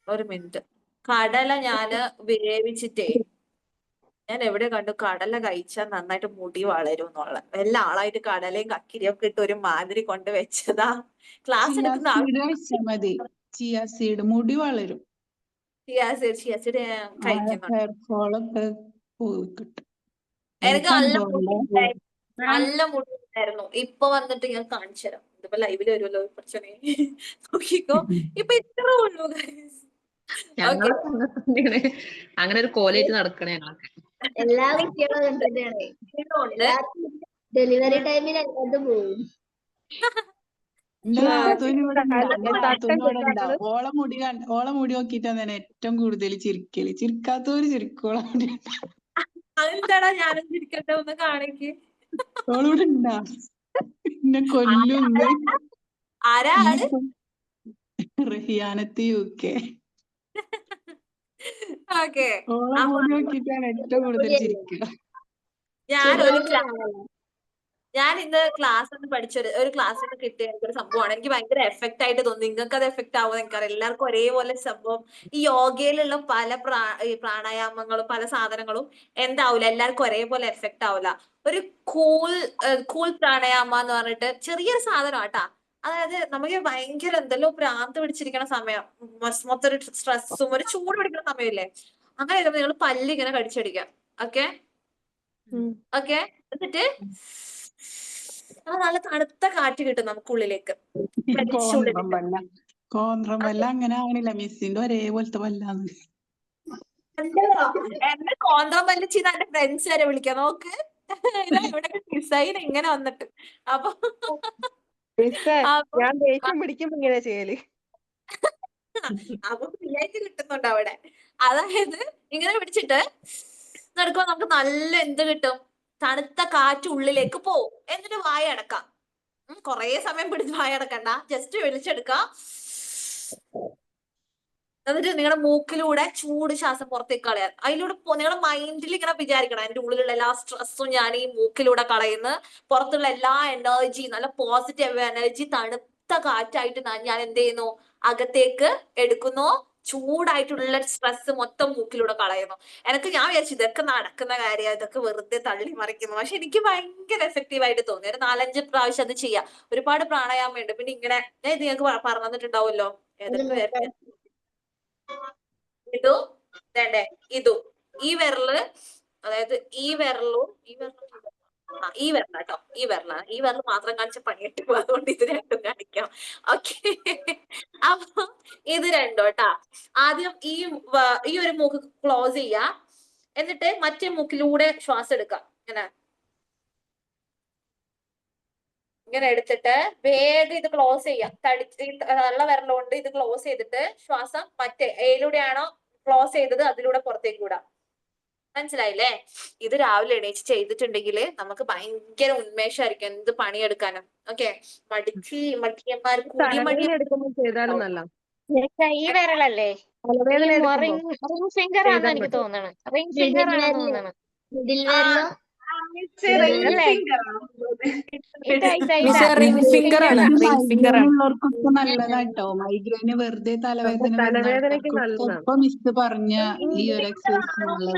ഒരു മിനിറ്റ്. കടല ഞാന് വേവിച്ചിട്ടേ, ഞാൻ എവിടെ കണ്ടു കടല കഴിച്ചാൽ നന്നായിട്ട് മുടി വളരും എന്നുള്ള. എല്ലാ ആളായിട്ട് കടലയും കക്കിരിയും ഒക്കെ ഇട്ട് ഒരു മാതിരി കൊണ്ട് വെച്ചതാ. ക്ലാസ് എടുക്കുന്ന മതി. ചിയ സീഡ് മുടി വളരും. ചിയ സീഡ് കഴിക്കുന്നുണ്ട്. ഹെയർ ഫോൾ ഒക്കെ കിട്ടും. എനിക്ക് നല്ല മുടി ഉണ്ടായിരുന്നു. ഇപ്പൊ വന്നിട്ട് ഞാൻ കാണിച്ചു തരാം. ഇതിപ്പോ ലൈവില് വരുമല്ലോ പ്രശ്നം. നോക്കിക്കോ, ഇപ്പൊ ഇത്ര ഉള്ളൂ. അങ്ങനെ ഒരു കോലേറ്റ് നടക്കണേ ഞങ്ങളൊക്കെ. എല്ലാ കുട്ടികളും ഡെലിവറി ടൈമിൽ എല്ലാതും പോകും. ഓള മുടി നോക്കിട്ടാണ് ഏറ്റവും കൂടുതൽ ചിരിക്കല്. ചിരിക്കാത്തവര് ചിരിക്കോളാം. അതെന്താടാ ഞാനും ചിരിക്കട്ടെ, ഒന്ന് കാണിക്ക്. ഓളിവിടെ ഉണ്ടാ എന്നെ കൊല്ലും. ആരാണ്? റഹിയാനത്ത് UK. ഓക്കെ, ഓള മുടി നോക്കിട്ടാണ് ഏറ്റവും കൂടുതൽ ചിരിക്കുക. ഞാൻ ഇന്ന് ക്ലാസ് ഒന്ന് ഒരു ക്ലാസ്സിൽ നിന്ന് കിട്ടിയ ഒരു സംഭവമാണ്. എനിക്ക് ഭയങ്കര എഫക്റ്റ് ആയിട്ട് തോന്നി. നിങ്ങൾക്ക് അത് എഫക്റ്റ് ആവുമെന്ന് എനിക്കറിയാം. എല്ലാവർക്കും ഒരേപോലെ സംഭവം. ഈ യോഗയിലുള്ള പല ഈ പ്രാണായാമങ്ങളും പല സാധനങ്ങളും എന്താവൂല, എല്ലാവർക്കും ഒരേപോലെ എഫക്റ്റ് ആവില്ല. ഒരു കൂൾ പ്രാണായാമ എന്ന് പറഞ്ഞിട്ട് ചെറിയൊരു സാധനം ആട്ടാ. അതായത് നമുക്ക് ഭയങ്കര എന്തെല്ലോ ഭ്രാന്ത് പിടിച്ചിരിക്കുന്ന സമയം, മൊത്തം ഒരു സ്ട്രെസ്സും ഒരു ചൂട് പിടിക്കുന്ന സമയമില്ലേ, അങ്ങനെ നിങ്ങൾ പല്ല് ഇങ്ങനെ കടിച്ചടിക്കാം. ഓക്കെ ഓക്കെ, എന്നിട്ട് നല്ല തണുത്ത കാറ്റ് കിട്ടും നമുക്കുള്ളിലേക്ക്. കോന്ത്രം അങ്ങനെ ആവണില്ല, മിസ്സിന്റെ ഒരേപോലത്തെ പല്ലാന്ന്. എന്നെ കോന്ത്രം പല്ല് ചെയ്ത് എന്റെ ഫ്രണ്ട്സ് വരെ വിളിക്കാം. നോക്ക് ഇവിടെ ഡിസൈൻ ഇങ്ങനെ വന്നിട്ട്. അപ്പൊ ഞാൻ ദേഷ്യം പിടിക്കുമ്പോ ഇങ്ങനെ ചെയ്യല്. അപ്പൊ പിള്ളേർക്ക് കിട്ടുന്നുണ്ട് അവിടെ. അതായത് ഇങ്ങനെ പിടിച്ചിട്ട് നടക്കുമ്പോ നമുക്ക് നല്ല എന്ത് കിട്ടും, തണുത്ത കാറ്റ് ഉള്ളിലേക്ക് പോവും. എന്നിട്ട് വായ അടക്കാം. കൊറേ സമയം പിടിച്ച് വായ അടക്കണ്ട, ജസ്റ്റ് വലിച്ചെടുക്കാം. എന്നിട്ട് നിങ്ങളുടെ മൂക്കിലൂടെ ചൂട് ശ്വാസം പുറത്തേക്ക് കളയാൻ. അതിലൂടെ നിങ്ങളുടെ മൈൻഡിൽ ഇങ്ങനെ വിചാരിക്കണം, എന്റെ ഉള്ളിലുള്ള എല്ലാ സ്ട്രെസ്സും ഞാൻ ഈ മൂക്കിലൂടെ കളയുന്നു, പുറത്തുള്ള എല്ലാ എനർജി, നല്ല പോസിറ്റീവ് എനർജി തണുത്ത കാറ്റായിട്ട് ഞാൻ എന്ത് ചെയ്യുന്നു, അകത്തേക്ക് എടുക്കുന്നു. ചൂടായിട്ടുള്ള സ്ട്രെസ് മൊത്തം മൂക്കിലൂടെ കളയുന്നു. ഞാൻ വിചാരിച്ചു ഇതൊക്കെ നടക്കുന്ന കാര്യം, ഇതൊക്കെ വെറുതെ തള്ളി മറിക്കുന്നു. പക്ഷെ എനിക്ക് ഭയങ്കര എഫക്റ്റീവ് ആയിട്ട് തോന്നി. ഒരു 4-5 പ്രാവശ്യം അത് ചെയ്യാം. ഒരുപാട് പ്രാണായാമം ഉണ്ട്. പിന്നെ ഇങ്ങനെ ഞാൻ ഇത് നിങ്ങൾക്ക് പറഞ്ഞു തന്നിട്ടുണ്ടാവുമല്ലോ, ഏതൊക്കെ പേര്. ഇതും ഈ വിരല്, അതായത് ഈ വിരലും ഈ വിരലാട്ടോ, ഈ വിരൽ മാത്രം കാണിച്ച പണിയിട്ട്, അതുകൊണ്ട് ഇത് രണ്ടും കാണിക്കാം. ഓക്കെ, അപ്പൊ ഇത് രണ്ടും കേട്ടാ. ആദ്യം ഈ ഒരു മൂക്ക് ക്ലോസ് ചെയ്യാ, എന്നിട്ട് മറ്റേ മൂക്കിലൂടെ ശ്വാസം എടുക്കാം. ഇങ്ങനെ എടുത്തിട്ട് വേഗം ഇത് ക്ലോസ് ചെയ്യാം. നല്ല വിരലുകൊണ്ട് ഇത് ക്ലോസ് ചെയ്തിട്ട് ശ്വാസം മറ്റേ ഏതിലൂടെയാണോ ക്ലോസ് ചെയ്തത് അതിലൂടെ പുറത്തേക്ക് വിടാം. മനസ്സിലായില്ലേ? ഇത് രാവിലെ എണീച്ച് ചെയ്തിട്ടുണ്ടെങ്കിൽ നമുക്ക് ഭയങ്കര ഉന്മേഷമായിരിക്കും എന്ത് പണിയെടുക്കാനും. ഓക്കെ, മടിയന്മാർ ഈ വിരലല്ലേ റിംഗ് ഫിംഗർ ആണെന്ന് എനിക്ക് തോന്നണം. റിംഗ് ഫിംഗർ ആണെന്ന് തോന്നണം. ഉള്ളവർക്കൊക്കെ നല്ലതാട്ടോ മൈഗ്രെയിന്. വെറുതെ തലവേദന മിസ് പറഞ്ഞ ഈ ഒരു എക്സസൈസ്.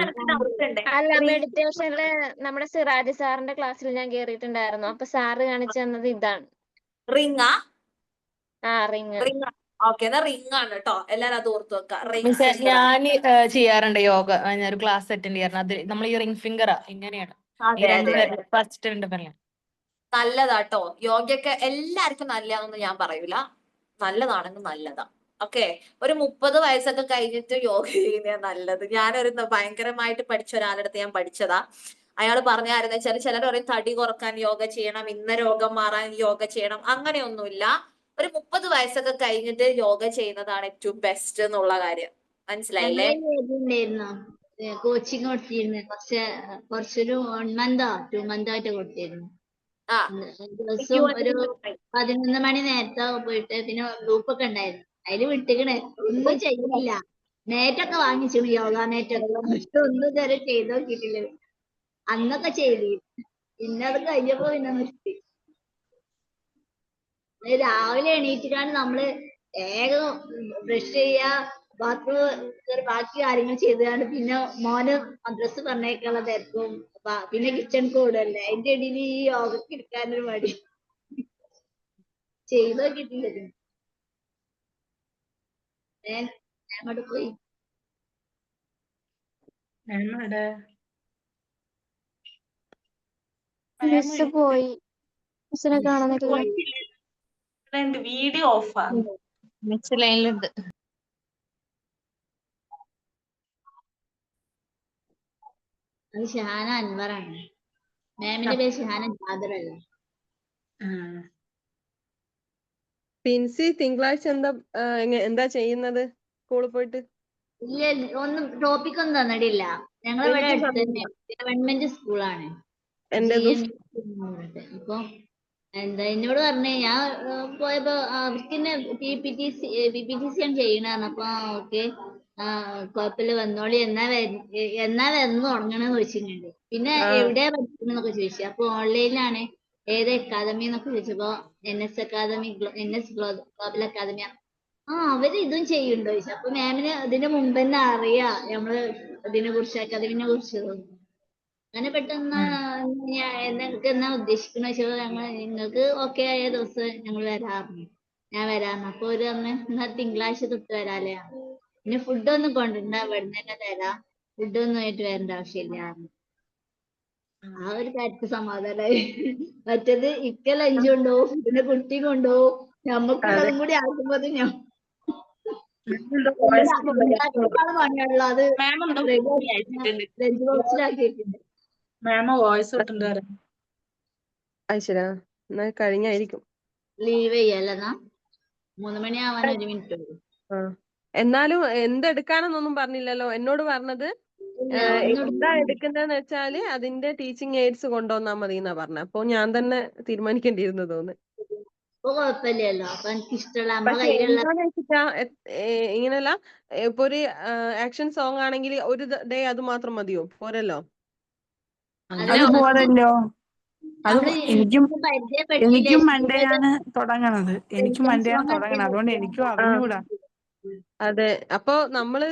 അല്ല, മെഡിറ്റേഷനില് നമ്മുടെ സിറാജ് സാറിന്റെ ക്ലാസ്സിൽ ഞാൻ കേറിയിട്ടുണ്ടായിരുന്നു. അപ്പൊ സാറ് കാണിച്ചു തന്നത് ഇതാണ്. റിംഗ്. റിംഗ്. ഓക്കെ, എന്നാ റിംഗ് ആണ് കേട്ടോ, എല്ലാരും അത് ഓർത്ത് വെക്കാം. ഞാൻ ചെയ്യാറുണ്ട് യോഗ. ഞാനൊരു ക്ലാസ് അറ്റൻഡ് ചെയ്യാറുണ്ട്. അത് നമ്മൾ ഈ റിംഗ് ഫിംഗറാ ഇങ്ങനെയാണ്. നല്ലതാട്ടോ യോഗയൊക്കെ. എല്ലാവർക്കും നല്ലതാണെന്ന് ഞാൻ പറയൂല, നല്ലതാണെങ്കിൽ നല്ലതാ. ഓക്കെ, ഒരു 30 വയസ്സൊക്കെ കഴിഞ്ഞിട്ട് യോഗ ചെയ്യുന്ന നല്ലത്. ഞാനൊരു ഭയങ്കരമായിട്ട് പഠിച്ച ഒരാളടുത്ത് ഞാൻ പഠിച്ചതാ. അയാൾ പറഞ്ഞായിരുന്നു വെച്ചാൽ, ചിലർ പറയും തടി കുറക്കാൻ യോഗ ചെയ്യണം, ഇന്ന രോഗം മാറാൻ യോഗ ചെയ്യണം. അങ്ങനെയൊന്നുമില്ല. ഒരു 30 വയസ്സൊക്കെ കഴിഞ്ഞിട്ട് യോഗ ചെയ്യുന്നതാണ് ഏറ്റവും ബെസ്റ്റ് എന്നുള്ള കാര്യം. മനസ്സിലായില്ലേ? കോച്ചിങ് കൊടുത്തിരുന്നു. കുറച്ചൊരു 1 മന്തോ 2 മന്തോ ആയിട്ട് കൊടുത്തിരുന്നു. ദിവസം ഒരു 11 മണി നേരത്തെ പോയിട്ട്, പിന്നെ ഗ്രൂപ്പൊക്കെ ഉണ്ടായിരുന്നു, അതില് വിട്ടിക്കണേ. ഒന്നും ചെയ്യുന്നില്ല. നേറ്റൊക്കെ വാങ്ങിച്ചു, യോഗ നേറ്റൊക്കെ. പക്ഷെ ഒന്നും ഇതുവരെ ചെയ്ത് നോക്കിയിട്ടില്ല. അന്നൊക്കെ ചെയ്തി, പിന്നെ അത് കഴിഞ്ഞപ്പോ പിന്നെ നിർത്തി. രാവിലെ എണീറ്റിട്ടാണ് നമ്മള് വേഗം ബ്രഷ് ചെയ്യാ, ബാത്റൂം ബാക്കി കാര്യങ്ങൾ ചെയ്താണ്. പിന്നെ മോന് മദ്രസ പറഞ്ഞേക്കുള്ള തിരക്കും, പിന്നെ കിച്ചൺ കൂടല്ലേ. അതിന്റെ ഇടയിൽ ഈ യോഗക്ക് എടുക്കാനൊരു മടി. ചെയ്ത് നോക്കിയിട്ടില്ല. ഞാൻ അങ്ങോട്ട് പോയി. മിസ് പോയി. മിസ്സിനെ കാണുന്നില്ല. വീഡിയോ ഓഫാ. മിസ് ലൈനിലുണ്ട്. അത് ഷഹാന അൻവറാണ്. മാമിന്റെ പേര് ഷഹാന ജാദറല്ലേ. പിൻസി തിങ്കളാഴ്ച എന്താ ചെയ്യുന്നത് സ്കൂളിൽ പോയിട്ട്? ഇല്ല, ഒന്നും ടോപ്പിക് ഒന്നും തന്നിട്ടില്ല. ഞങ്ങളിവിടെ അടുത്ത് തന്നെ ഗവൺമെന്റ് സ്കൂളാണ്. ഇപ്പൊ എന്നോട് പറഞ്ഞേ, ഞാൻ പോയപ്പോ അവർക്കിന്നെ PPTC ആണ് ചെയ്യണ. അപ്പൊ ഓക്കെ, കുഴപ്പമില്ല വന്നോളി എന്നാ വന്ന് തുടങ്ങണമെന്ന് ചോദിച്ചിട്ടുണ്ട്. പിന്നെ എവിടെയാ പഠിക്കുന്നൊക്കെ ചോദിച്ചു. അപ്പൊ ഓൺലൈനിലാണ്. ഏത് അക്കാദമി എന്നൊക്കെ ചോദിച്ചപ്പോ NS academy, NS global academy. അവര് ഇതും ചെയ്യുന്നുണ്ടോ ചോദിച്ചു. അപ്പൊ മാമിന് അതിന് മുമ്പ് തന്നെ അറിയാം നമ്മള് ഇതിനെ കുറിച്ച്, അക്കാദമിനെ കുറിച്ച്. അങ്ങനെ പെട്ടെന്ന് നിങ്ങൾക്ക് എന്നാ ഉദ്ദേശിക്കുന്ന വെച്ചാൽ നിങ്ങൾക്ക് ഓക്കെ ആയ ദിവസം ഞങ്ങൾ വരാറുണ്ട്. ഞാൻ വരാറുണ്ട്. അപ്പൊ ഒരു എന്നാ തിങ്കളാഴ്ച തൊട്ട് വരാല്ലേ. പിന്നെ ഫുഡൊന്നും കൊണ്ടുവരണ്ട, ഇവിടുന്ന് തന്നെ തരാം. ഫുഡൊന്നും ആയിട്ട് വരേണ്ട ആവശ്യമില്ല. ആ ഒരു കാര്യത്തിൽ സമാധാനമായി. മറ്റേത് ഇക്ക ലഞ്ച് കൊണ്ടുപോകും, പിന്നെ കുട്ടി കൊണ്ടുപോകും, ഞമ്മക്കുള്ളതും കൂടി ആക്കുമ്പോ പണിയുള്ളൂ. അത് ലഞ്ച് ബോക്സിലാക്കിയിട്ടുണ്ട്. വോയിസ് കിട്ടുന്നുണ്ട്. അയച്ചരാ എന്നാ കഴിഞ്ഞായിരിക്കും. ലീവ് ചെയ്യല്ലെന്നാ 3 മണിയാവാൻ 1 മിനിറ്റ് ഉള്ളൂ. എന്നാലും എന്തെടുക്കാനെന്നൊന്നും പറഞ്ഞില്ലല്ലോ. എന്നോട് പറഞ്ഞത് എന്താ എടുക്കുന്നതെന്ന് വെച്ചാല് അതിന്റെ ടീച്ചിങ് എയ്ഡ്സ് കൊണ്ടുവന്നാ മതി എന്നാ പറഞ്ഞ. അപ്പൊ ഞാൻ തന്നെ തീരുമാനിക്കേണ്ടിയിരുന്നു തോന്നുന്നു. കുഴപ്പമില്ലല്ലോ. അപ്പൊ എനിക്ക് ഇഷ്ടമുള്ള നമ്മുടെ പക്ഷെ കയ്യിലുള്ള എന്താന്ന് വെച്ചിട്ടാ ഇങ്ങനെയല്ല, ഇപ്പൊ ഒരു ആക്ഷൻ സോങ് ആണെങ്കിൽ ഒരു ഡേ അത് മാത്രം മതിയോ? പോരല്ലോ. അതുപോലല്ലോ. അത് എനിക്കും പരിചയപ്പെട്ടില്ലേ മൺഡേയാണ് തുടങ്ങണത്. അതുകൊണ്ട് എനിക്കും അറിഞ്ഞൂടാ. അതെ. അപ്പൊ നമ്മള്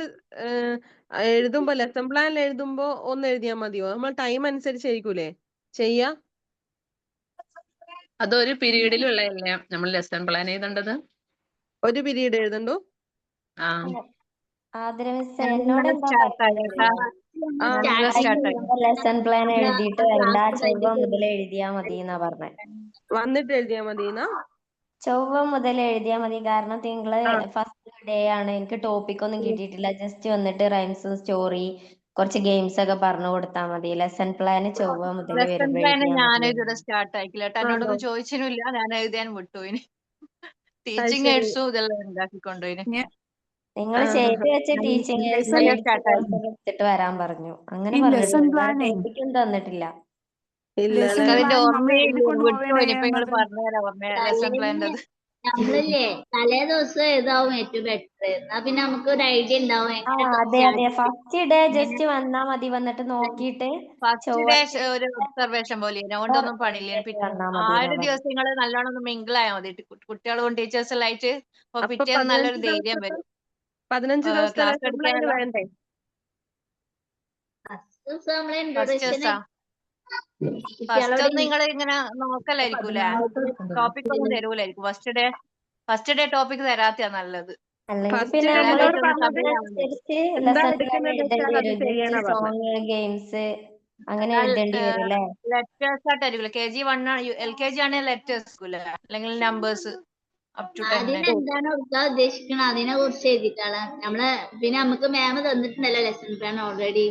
എഴുതുമ്പോ ലെസൺ പ്ലാനിൽ എഴുതുമ്പോ ഒന്ന് എഴുതിയാ മതിയോ? നമ്മൾ ടൈം അനുസരിച്ചായിരിക്കൂലേ ചെയ്യാ? അതൊരു പീരീഡിലുള്ളതല്ലേ നമ്മൾ ലെസൺ പ്ലാൻ എഴുതേണ്ടത്? ഒരു പീരീഡ് എഴുതണ്ടോ? ആതിര മിസ് എന്നോട് എന്താ ലെസൺ പ്ലാൻ എഴുതിയിട്ട് വരണ്ട, ചൊവ്വ മുതൽ എഴുതിയാ മതി എന്നാ പറഞ്ഞേ. വന്നിട്ട് എഴുതിയാ മതിന്നാ? ചൊവ്വ മുതൽ എഴുതിയാ മതി. കാരണം തിങ്കള് ഫസ്റ്റ് ഡേ ആണ്. എനിക്ക് ടോപ്പിക് ഒന്നും കിട്ടിയിട്ടില്ല. ജസ്റ്റ് വന്നിട്ട് റൈംസും സ്റ്റോറി കുറച്ച് ഗെയിംസ് ഒക്കെ പറഞ്ഞു കൊടുത്താൽ മതി. ലെസൺ പ്ലാന് ചൊവ്വ മുതൽ വരുമ്പോ ഞാനിവിടെ സ്റ്റാർട്ട് ആക്കില്ല കേട്ടോ. എന്നോടൊന്നും ചോദിച്ചില്ല. ഞാൻ എഴുതാൻ വിട്ടുപോയിന്. ടീച്ചിങ് എയ്ഡ്സും ഇതെല്ലാം ഉണ്ടാക്കിക്കൊണ്ടുപോയിന്. നിങ്ങൾ ചെയ്ത് വെച്ച ടീച്ചിങ് എടുത്തിട്ട് വരാൻ പറഞ്ഞു. അങ്ങനെ പറഞ്ഞിട്ടില്ല. ടോപ്പിക്കും തന്നിട്ടില്ല. നമ്മളില്ലേ തലേ ദിവസം ഏതാവും ഏറ്റവും ബെറ്റർ. എന്നാ പിന്നെ നമുക്ക് ഒരു ഐഡിയ ഉണ്ടാവും. അതെ അതെ. ഫസ്റ്റ് ഡേ ജസ്റ്റ് വന്നാ മതി. വന്നിട്ട് നോക്കിയിട്ട് ഫസ്റ്റ് ഡേ ഒരു ഒബ്സർവേഷൻ പോലെ അതുകൊണ്ടൊന്നും പണിയില്ല. പിന്നെ ആ ഒരു ദിവസം നിങ്ങൾ നല്ലോണം ഒന്ന് മിങ്കിൾ ആയാൽ മതി കുട്ടികളും ടീച്ചേഴ്സ് എല്ലാം ആയിട്ട്. അപ്പൊ പിറ്റേന്ന് നല്ലൊരു ധൈര്യം വരും. 15 ദിവസത്തെ ലെസൺ പ്ലാൻ വേണ്ടേ? ഫസ്റ്റ് ഒന്നും നിങ്ങൾ ഇങ്ങനെ നോക്കലായിരിക്കൂലേ, ടോപ്പിക് ഒന്നും തരൂലായിരിക്കും. ഫസ്റ്റ് ഡേ ടോപ്പിക് തരാത്തയാ നല്ലത്. ഗെയിംസ് അങ്ങനെ എഴുതേണ്ടി വരും അല്ലേ? ലെറ്റേഴ്സ് ആയിട്ടായിരിക്കും. KG1 LKG ആണെങ്കിൽ ലെറ്റേഴ്സ് അല്ലെങ്കിൽ നമ്പേഴ്സ് അപ് ടു 10. അതിനെന്താണ് കൊടുക്കാൻ ഉദ്ദേശിക്കണം അതിനെ കുറിച്ച് എഴുതിട്ടാണ് നമ്മള്. പിന്നെ നമുക്ക് മാം തന്നിട്ടുണ്ടല്ലോ ലെസൺ പ്ലാൻ ഓൾറെഡി.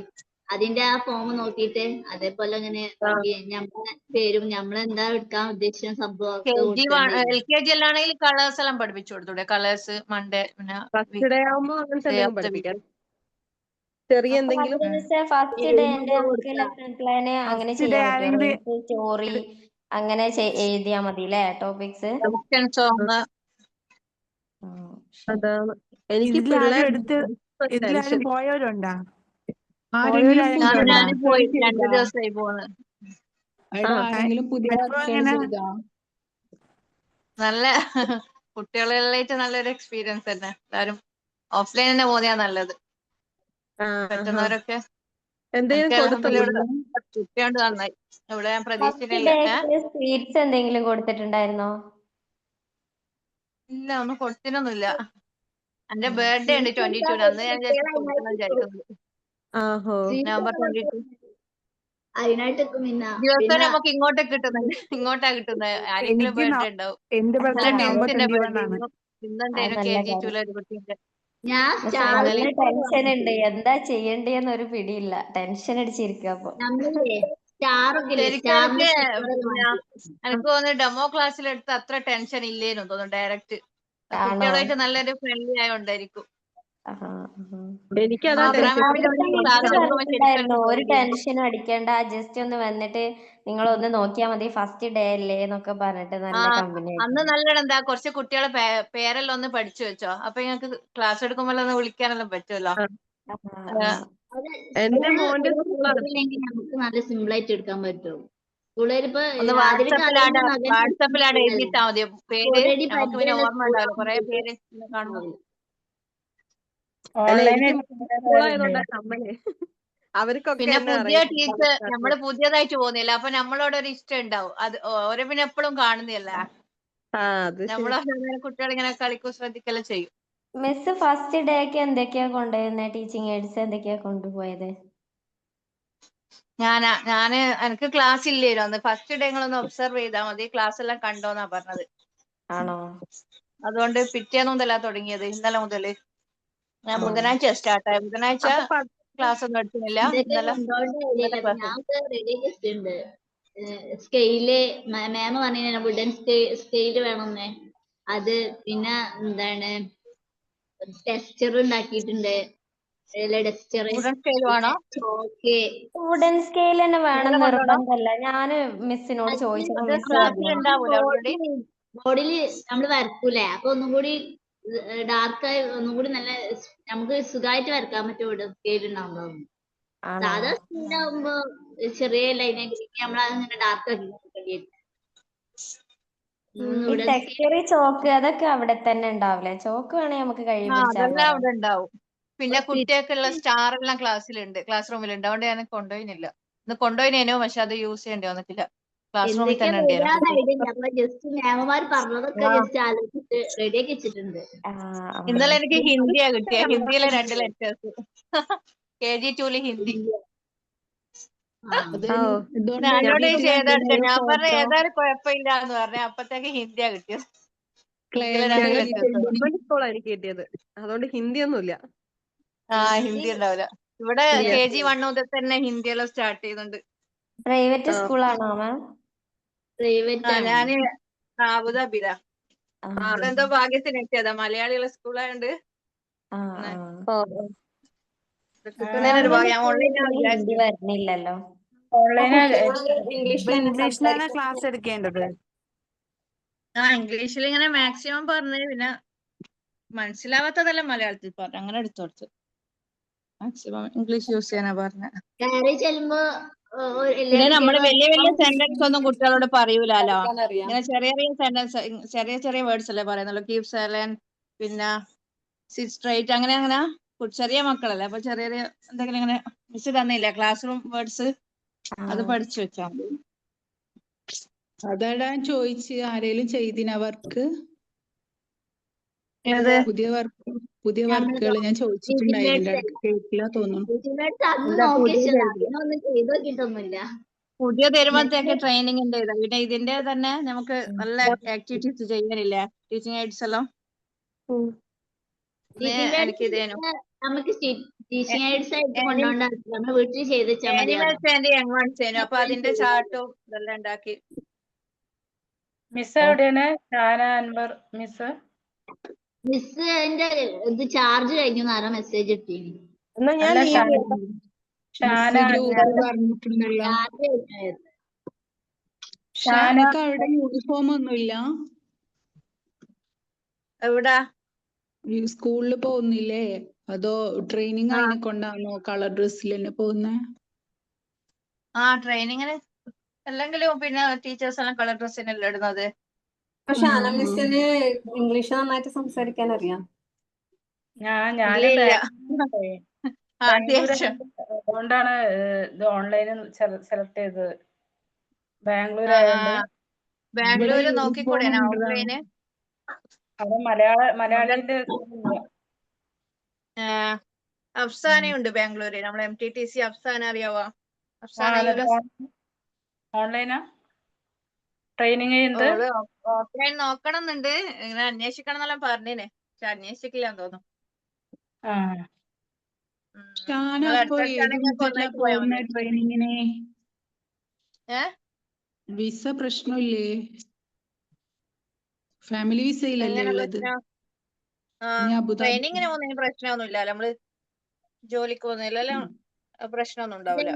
അതിന്റെ ആ ഫോം നോക്കിയിട്ട് അതേപോലെ അങ്ങനെ നമ്മളെ പേരും നമ്മളെന്താ എടുക്കാൻ ഉദ്ദേശിക്കുന്ന സംഭവം. LKG എല്ലാണെങ്കിൽ കളേഴ്സ് എല്ലാം പഠിപ്പിച്ചു കൊടുത്തൂടെ? കളേഴ്സ് മൺഡേ പിന്നെ ചെറിയ എന്തെങ്കിലും ഫസ്റ്റ് ഡേ നമുക്ക് ലെസൺ പ്ലാന് അങ്ങനെ ചെയ്യാൻ പറ്റുമോ? സ്റ്റോറി അങ്ങനെ എഴുതിയാ മതി അല്ലേ ടോപ്പിക്സ്? അതാണ് എനിക്ക് പിള്ളേർ പോയവരുണ്ടാ? ഞാനും പോയി 2 ദിവസമായി പോകുന്നത്. നല്ല കുട്ടികളായിട്ട് നല്ലൊരു എക്സ്പീരിയൻസ് തന്നെ. എല്ലാരും ഓഫ്ലൈൻ തന്നെ പോകുന്നതാ നല്ലത്. പറ്റുന്നവരൊക്കെ കുട്ടിയോണ്ട് നന്നായി. ഇവിടെ ഞാൻ പ്രതീക്ഷിച്ചിട്ടില്ല. സ്വീറ്റ്സ് എന്തെങ്കിലും കൊടുത്തിട്ടുണ്ടായിരുന്നോ? ഇല്ല, ഒന്നും കൊടുത്തിട്ടൊന്നുമില്ല. എന്റെ ബർത്ത്ഡേ ഉണ്ട് 22. അന്ന് ഞാൻ വിചാരിക്കുന്നത് നവംബർ 22. ദിവസം നമുക്ക് ഇങ്ങോട്ടേ കിട്ടുന്നുണ്ട്. ഇങ്ങോട്ടാ കിട്ടുന്നത്. ആരെങ്കിലും ബർത്ത്ഡേ ഉണ്ടാവും. ഇന്നുണ്ടായിരുന്നു KG2 ഒരു കുട്ടീന്റെ. ടെൻഷൻ ഉണ്ട്. എന്താ ചെയ്യണ്ടേന്നൊരു പിടിയില്ല. ടെൻഷൻ അടിച്ചിരിക്കുക. അപ്പൊ എനിക്ക് തോന്നുന്നു ഡെമോ ക്ലാസ്സിലെടുത്ത് അത്ര ടെൻഷൻ ഇല്ലേന്നു തോന്നുന്നു. ഡയറക്റ്റ് കുട്ടികളായിട്ട് നല്ലൊരു ഫ്രണ്ട്ലി ആയോണ്ടായിരിക്കും. എനിക്കതാ മോഗ്ര ടെൻഷൻ. മാമിന്റെ ക്ലാസ് എടുക്കുമ്പോൾ പറഞ്ഞിട്ടുണ്ടായിരുന്നു ശരിക്കും ഒരു പേടിയാ. ടെൻഷനും അടിക്കേണ്ട, ജസ്റ്റ് ഒന്ന് വന്നിട്ട് നിങ്ങൾ ഒന്ന് നോക്കിയാ മതി, ഫസ്റ്റ് ഡേ അല്ലേ എന്നൊക്കെ പറഞ്ഞിട്ട് ആ നല്ല കമ്പനി അന്ന് ആയിരുന്നു. നല്ലത് എന്താ, കുറച്ച് കുട്ടികളെ പേരെല്ലാം ഒന്ന് പഠിച്ചു വെച്ചോ. അപ്പൊ നിങ്ങൾക്ക് ക്ലാസ് എടുക്കുമ്പോൾ ഒന്ന് വിളിക്കാനെല്ലാം പറ്റുമല്ലോ. അത് എന്റെ സ്കൂളിൽ മോന്റെ ഒരു സ്കൂളാണ്. പേരില്ലെങ്കിൽ നമുക്ക് നല്ല സിമ്പിൾ ആയിട്ട് എടുക്കാൻ പറ്റും. സ്കൂളിൽ ഇപ്പൊ ഒന്ന് ആദ്യമൊക്കെ അറിയുന്ന വാട്സപ്പിലാട് എഴുതിയിട്ടാ മതി പേര്. ഓൾറെഡി നമുക്ക് പിന്നെ പരിചയമുള്ള ഓർമ്മ ഉണ്ടാവില്ല കുറെ പേര് കാണുമ്പോ. അല്ല ഓൺലൈൻ എനിക്ക് സ്കൂളായതുകൊണ്ടാ കമ്പനി. അവർക്കൊക്കെ പിന്നെ എന്നെ പുതിയ അറിയാം. ടീച്ചർ നമ്മള് പുതിയതായിട്ട് പോകുന്നില്ല, അപ്പൊ നമ്മളോടൊരു ഇഷ്ടം ഉണ്ടാവും. അത് ഓരോ പിന്നെ എപ്പോഴും കാണുന്നില്ല. അത് ശരി. നമ്മളെ കുട്ടികൾ ഇങ്ങനെ കളിക്കും ശ്രദ്ധിക്കെല്ലാം ചെയ്യും. മിസ് ഫസ്റ്റ് ഡേക്ക് എന്തൊക്കെയാ കൊണ്ടുവരുന്നത്? ടീച്ചിങ് എയ്ഡ്സ് എന്തൊക്കെയാ കൊണ്ടുപോയത്? ഞാന് എനിക്ക് ക്ലാസ് ഇല്ലേനോ അന്ന്. ഫസ്റ്റ് ഡേ നിങ്ങളൊന്ന് ഒബ്സർവ് ചെയ്താൽ മതി, ക്ലാസ് എല്ലാം കണ്ടോന്നാ പറഞ്ഞത്. ആണോ? അതുകൊണ്ട് പിറ്റേന്ന് മുതലാ തുടങ്ങിയത്, ഇന്നലെ മുതല്. ഞാൻ ബുധനാഴ്ച സ്റ്റാർട്ട് ആയത്. ബുധനാഴ്ച ക്ലാസ് ഒന്നും എടുക്കുന്നില്ല. ഇതൊക്കെ ഇന്നലെ കൊണ്ടുപോകേണ്ട ക്ലാസ്. ഞാൻ റെഡി വെച്ചിട്ടുണ്ട്. സ്കെയില് മാം പറഞ്ഞ വുഡൻ സ്കെയില് വേണമെന്നേ. അത് പിന്നെ എന്താണ് ടെക്സ്ചർ ഉണ്ടാക്കിയിട്ടുണ്ട്. ടെക്സ്ചർ വുഡൻ സ്കെയിൽ വേണോ? ചോക്ക് വുഡൻ സ്കെയിൽ തന്നെ വേണം ഇന്നലെ കൊണ്ടുപോകണോ? നിർബന്ധമല്ല. ഞാന് മിസ്സിനോട് ചോദിച്ചപ്പോ അത് മിസ് ക്ലാസ്സിൽ പറഞ്ഞു ഉണ്ടാവൂല ഓൾറെഡി. ബോർഡില് നമ്മൾ വരക്കൂലേ, അപ്പൊ ഒന്നും കൂടി ഡാർക്കായി ഒന്നും കൂടി നല്ല നമുക്ക് സുഖമായിട്ട് വരക്കാൻ പറ്റും വുഡൻ സ്കെയിൽ ഉണ്ടാവുമ്പോ. ആണോ? സാധാ സ്കെയിലാവുമ്പോ ചെറിയ ലൈനായിട്ട് നമ്മളതിങ്ങനെ ഡാർക്ക് ആക്കി കൊടുക്കേണ്ടി വരും. ഈ ടെക്സ്ചർ ചോക്ക് അതൊക്കെ അവിടെ തന്നെ ഉണ്ടാവില്ലേ? ചോക്ക് വേണേ നമുക്ക് കൈ പിടിച്ചാ അതെല്ലാം പോരെ? അവിടെ ഉണ്ടാവും. പിന്നെ കുട്ടികൾക്കുള്ള സ്റ്റാർ എല്ലാം ക്ലാസ്സിലുണ്ട്, ക്ലാസ് റൂമിലുണ്ട്. അതുകൊണ്ട് ഞാൻ കൊണ്ടുപോയില്ല. ഇന്ന് കൊണ്ടുപോയിനേനോ, പക്ഷെ അത് യൂസ് ചെയ്യേണ്ടി വന്നിട്ടില്ല. ക്ലാസ് റൂമിൽ എന്തൊക്കെയാ തന്നെ ഉണ്ടേനോ. വരികയെന്ന് ഐഡിയ ഇല്ല. അപ്പൊ ജസ്റ്റ് മാമന്മാർ പറഞ്ഞതൊക്കെ ജസ്റ്റ് ആലോചിച്ചിട്ട് റെഡിയാക്കി വെച്ചിട്ടുണ്ട്. ഇന്നലെ എനിക്ക് ഹിന്ദിയാ കിട്ടിയ. ഹിന്ദിയിലെ 2 ലെറ്റേഴ്സ്. KG2 ഹിന്ദി. എന്നോട് ഏതെടുക്ക, ഞാൻ പറഞ്ഞ ഏതായാലും കുഴപ്പമില്ല എന്ന് പറഞ്ഞ. അപ്പത്തേക്ക് ഹിന്ദിയാ കിട്ടിയത്. ഹിന്ദിയിലെ 2 ലെറ്റേഴ്സ്. സ്കൂളാണ് എനിക്ക് കിട്ടിയത്, അതുകൊണ്ട് ഹിന്ദി ഒന്നുമില്ല. ഹിന്ദി ഉണ്ടാവില്ല ഇവിടെ. KG1 മുതൽ തന്നെ ഹിന്ദിയെല്ലാം സ്റ്റാർട്ട് ചെയ്യുന്നുണ്ട്. പ്രൈവറ്റ് സ്കൂളാണോ മാം? പ്രൈവറ്റ് ഞാന് അബുദാബിയിലാ. അവിടെ എന്തോ ഭാഗ്യത്തിന് എത്തിയതാ, മലയാളികളുടെ സ്കൂളായോണ്ട് കിട്ടുന്നതിനൊരു ഭാഗ്യം. ഞാൻ ഓൺലൈനാ ഹിന്ദി വിചാരിച്ചു. വരുന്നില്ലല്ലോ. ഇംഗ്ലീഷിൽ തന്നെ ക്ലാസ് എടുക്കേണ്ടത്. ഇംഗ്ലീഷിൽ ഇങ്ങനെ മാക്സിമം പറഞ്ഞു, പിന്നെ മനസ്സിലാവാത്തതെല്ലാം മലയാളത്തിൽ പറഞ്ഞു. അങ്ങനെ എടുത്തു കൊടുത്തു. മാക്സിമം ഇംഗ്ലീഷ് യൂസ് ചെയ്യാനാ പറഞ്ഞ. കയറി ചെല്ലുമ്പോ പിന്നെ നമ്മള് വലിയ വലിയ സെന്റൻസ് ഒന്നും കുട്ടികളോട് പറയൂലോ. ഇങ്ങനെ ചെറിയ ചെറിയ സെന്റൻസ്, ചെറിയ ചെറിയ വേർഡ്സ് അല്ലേ പറയുന്നുള്ളൂ. കീപ് സൈലന്റ്, പിന്നെ സിറ്റ് സ്ട്രൈറ്റ്, അങ്ങനെ അങ്ങനെ ചെറിയ മക്കളല്ലേ. അപ്പൊ ചെറിയ ചെറിയ എന്തെങ്കിലും ഇങ്ങനെ മിസ് തന്നില്ല ക്ലാസ് റൂം വേർഡ്സ്, അത് പഠിച്ചു വെച്ചാ മതി. അതാടാ ചോദിച്ച് ആരേലും ചെയ്തിന വർക്ക്? പുതിയ വർക്കുകൾ ഞാൻ ചോദിച്ചിട്ടുണ്ടായി. ഇതിന്റെ അടുത്ത് കേട്ടില്ല തോന്നുന്നു. പുതിയ തരുമ്പോഴത്തേക്ക് ട്രെയിനിങ് ഉണ്ട്. പിന്നെ ഇതിന്റെ തന്നെ നമുക്ക് നല്ല ആക്ടിവിറ്റീസ് ചെയ്യാനില്ലേ, ടീച്ചിങ് എയ്ഡ്സ് എല്ലാം. എനിക്ക് ഇതേനു നമുക്ക് ടീച്ചിങ് എയ്ഡ്സ് ആയിട്ട് കൊണ്ടുപോകേണ്ട നമ്മൾ വീട്ടിൽ ചെയ്ത് വെച്ചാൽ മതി. അപ്പൊ അതിന്റെ ചാർട്ടും ഇതെല്ലാം ഉണ്ടാക്കി. മിസ് എവിടെയാണ്? ഷാന അൻവർ മിസ്. മിസ് എന്റെ ഇത് ചാർജ് കഴിഞ്ഞു ആരോ മെസ്സേജ് ഇട്ടിനി. ഷാനക്ക് അവിടെ യൂണിഫോം ഒന്നുമില്ല? എവിടാ? സ്കൂളിൽ പോകുന്നില്ലേ? അതോ ട്രെയിനിങ് അതിനെ കൊണ്ടാണോ കളർ ഡ്രസ്സിൽ തന്നെ പോകുന്നേ? ട്രെയിനിങ്ങിന് അല്ലെങ്കിലും പിന്നെ ടീച്ചേഴ്സ് എല്ലാം കളർ ഡ്രസ്സിനല്ലേ ഇടുന്നത്. പക്ഷെ മിസ്സിന് ഇംഗ്ലീഷ് നന്നായിട്ട് സംസാരിക്കാൻ അറിയാം. അതുകൊണ്ടാണ് ഇത് ഓൺലൈനിൽ സെലക്ട് ചെയ്തത്. ബാംഗ്ലൂർ ആയതുകൊണ്ട്. ബാംഗ്ലൂര് നോക്കിക്കൂടെ ഓഫ്ലൈന്? അവിടെ മലയാളീന്റെ അഫ്സാനയുണ്ട് ബാംഗ്ലൂര്. നമ്മളെ MTTC അഫ്സാന അറിയാവോ? ഓൺലൈനാ ട്രെയിനിങ് ചെയ്യുന്നത്. ഓഫ്ലൈൻ നോക്കണം എന്നുണ്ട്, ഇങ്ങനെ അന്വേഷിക്കണം എന്നെല്ലാം പറഞ്ഞേനെ, പക്ഷെ അന്വേഷിക്കില്ലാന്ന് തോന്നുന്നു. ട്രെയിനിങ്ങിന് വിസ പ്രശ്നമില്ലേ? ഫാമിലി വിസയിലല്ലേ ഉള്ളത്? ഇനി അബുദാബി ട്രെയിനിങ്ങിന് പോകുന്നതിന് പ്രശ്നമൊന്നുമില്ല. നമ്മള് ജോലിക്ക് പോകുന്നതിലെല്ലാം പ്രശ്നമൊന്നും ഉണ്ടാവില്ല.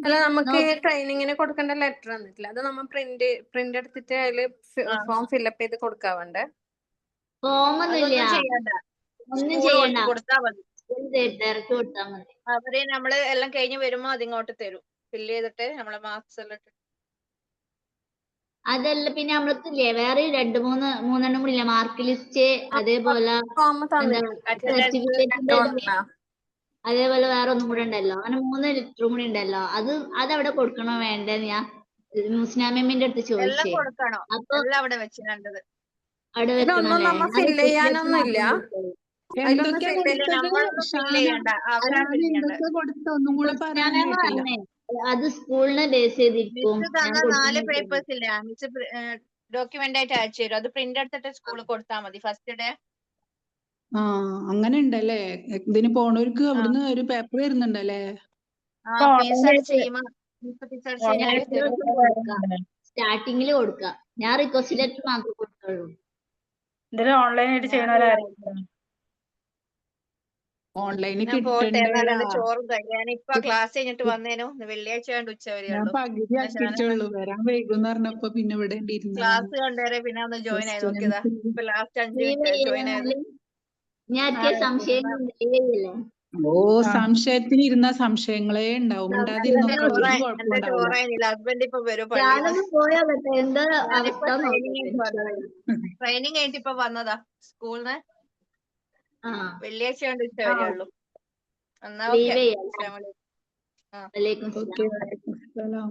അല്ല നമുക്ക് ഈ ട്രെയിനിങ്ങിന് കൊടുക്കേണ്ട ലെറ്റർ തന്നിട്ടില്ല, അത് നമ്മൾ പ്രിന്റ് എടുത്തിട്ട് അതില് ഫോം ഫില്ലപ്പ് ചെയ്ത് കൊടുക്കാവുണ്ട്. ഫോമൊന്നുമില്ല, അതൊന്നും ചെയ്യണ്ട, ഒന്നും സ്കൂൾ ചെയ്യണ്ട, കൊടുത്താൽ മതി. ഡയറക്റ്റ് കൊടുത്താൽ മതി. അവര് നമ്മള് എല്ലാം കഴിഞ്ഞ് വരുമ്പോ അതിങ്ങോട്ട് തരും, ഫില്ല് ചെയ്തിട്ട് നമ്മളെ മാർക്സ് എല്ലാം ഇട്ടിട്ട്. അതല്ല പിന്നെ നമ്മൾക്കില്ലേ വേറെ മൂന്നെണ്ണം കൂടി ഇല്ല, മാർക്ക് ലിസ്റ്റ്, അതേപോലെ ഫോം എന്താ തന്നിട്ടുണ്ട്. സർട്ടിഫിക്കറ്റിന്റെ അതേപോലെ വേറെ ഒന്നും കൂടെ ഉണ്ടല്ലോ, അങ്ങനെ 3 ലിറ്ററും കൂടി ഉണ്ടല്ലോ. അതവിടെ കൊടുക്കണോ വേണ്ടെന്ന് ഞാൻ മുസ്നാ മെമ്മിന്റെ അടുത്ത് എല്ലാം ചോദിച്ചേ. കൊടുക്കണം, അപ്പൊ എല്ലാം അവിടെ വെച്ചിട്ടുണ്ടത്. അവിടെ ഇതൊന്നും വെക്കണല്ലേ? നമ്മ ഫില്ല് ചെയ്യാനൊന്നുമില്ല. എന്തൊക്കെയാ കൊടുത്തത്? നമ്മളൊന്നും ഫില്ല് ചെയ്യണ്ട, അവരാ ഷാനാ ഫില്ല് ചെയ്യണ്ട. എന്തൊക്കെ കൊടുത്ത ഒന്നും കൂടെ പറയാൻ കേട്ടില്ല. പറഞ്ഞേ അത് സ്കൂളിനെ ബേസ് ചെയ്തിരിക്കും. മിസ് തന്ന 4 പേപ്പേഴ്സ് ഇല്ല, മിസ് ഡോക്യുമെന്റ് ആയിട്ട് അയച്ചു തരും. അത് പ്രിന്റ് എടുത്തിട്ട് സ്കൂളിൽ കൊടുത്താൽ മതി ഫസ്റ്റ് ഡേ. അങ്ങനെ ഉണ്ടല്ലേ? ഇതിന് പോണവർക്ക് അവിടുന്ന് ഒരു പേപ്പർ വരുന്നുണ്ടല്ലേ? ഫീസ് അടിച്ച് കഴിയുമ്പോ ഫീസ് അടിച്ച് കഴിഞ്ഞാൽ തരും. സ്റ്റാർട്ടിങ്ങിൽ കൊടുക്കാം. ഞാൻ റിക്വസ്റ്റ് ലെറ്റർ മാത്രമേ കൊടുത്തുള്ളൂ. ഓൺലൈനായിട്ട് ചെയ്യണവരായിരിക്കും. ഓൺലൈനിൽ ഞാൻ പോട്ടെ, എന്നാലും കിട്ടണ്ടേടാ. എന്റെ ചോറും കഴിയാൻ ഇപ്പൊ ക്ലാസ് കഴിഞ്ഞിട്ട് വന്നേനു. വെള്ളിയാഴ്ച കൊണ്ട് ഉച്ച വരെ ഞാൻ ഉള്ളൂ. പകുതി ആക്കിയിട്ടുള്ളൂ, വരാൻ വൈകുന്ന് പറഞ്ഞപ്പോ പിന്നെ ഇവിടെ ഇരുന്നതാണ്. ക്ലാസ് കണ്ടേരെ പിന്നെ ഒന്ന് ജോയിൻ ആയി നോക്കിയതാ. ഇപ്പൊ ലാസ്റ്റ് 5 മിനിറ്റ് ജോയിൻ ആയത്. ഞാൻ സംശയം സംശയത്തിന് ഇരുന്ന സംശയങ്ങളേ ഉണ്ടാവും. മിണ്ടാതിരുന്നൊക്കെ ഒരു എന്റെ കുഴപ്പമുണ്ടാവില്ല. ചോറായിരുന്നില്ല. ഹസ്ബൻഡ് ഇപ്പൊ വരും പള്ളിയിൽ ഞാനൊന്ന് പോയാലട്ടെ, എന്താ ഞാനിപ്പോ അവസ്ഥ ട്രെയിനിങ് കഴിഞ്ഞിട്ട് ഇപ്പൊ വന്നതാ സ്കൂളിന്. വെള്ളിയാഴ്ച കൊണ്ട് ഉച്ച വരെ ഉള്ളൂ. എന്നാ ഓക്കെ. ലീവ് ചെയ്യാം. ഓക്കെ, വലൈക്കും സലാം.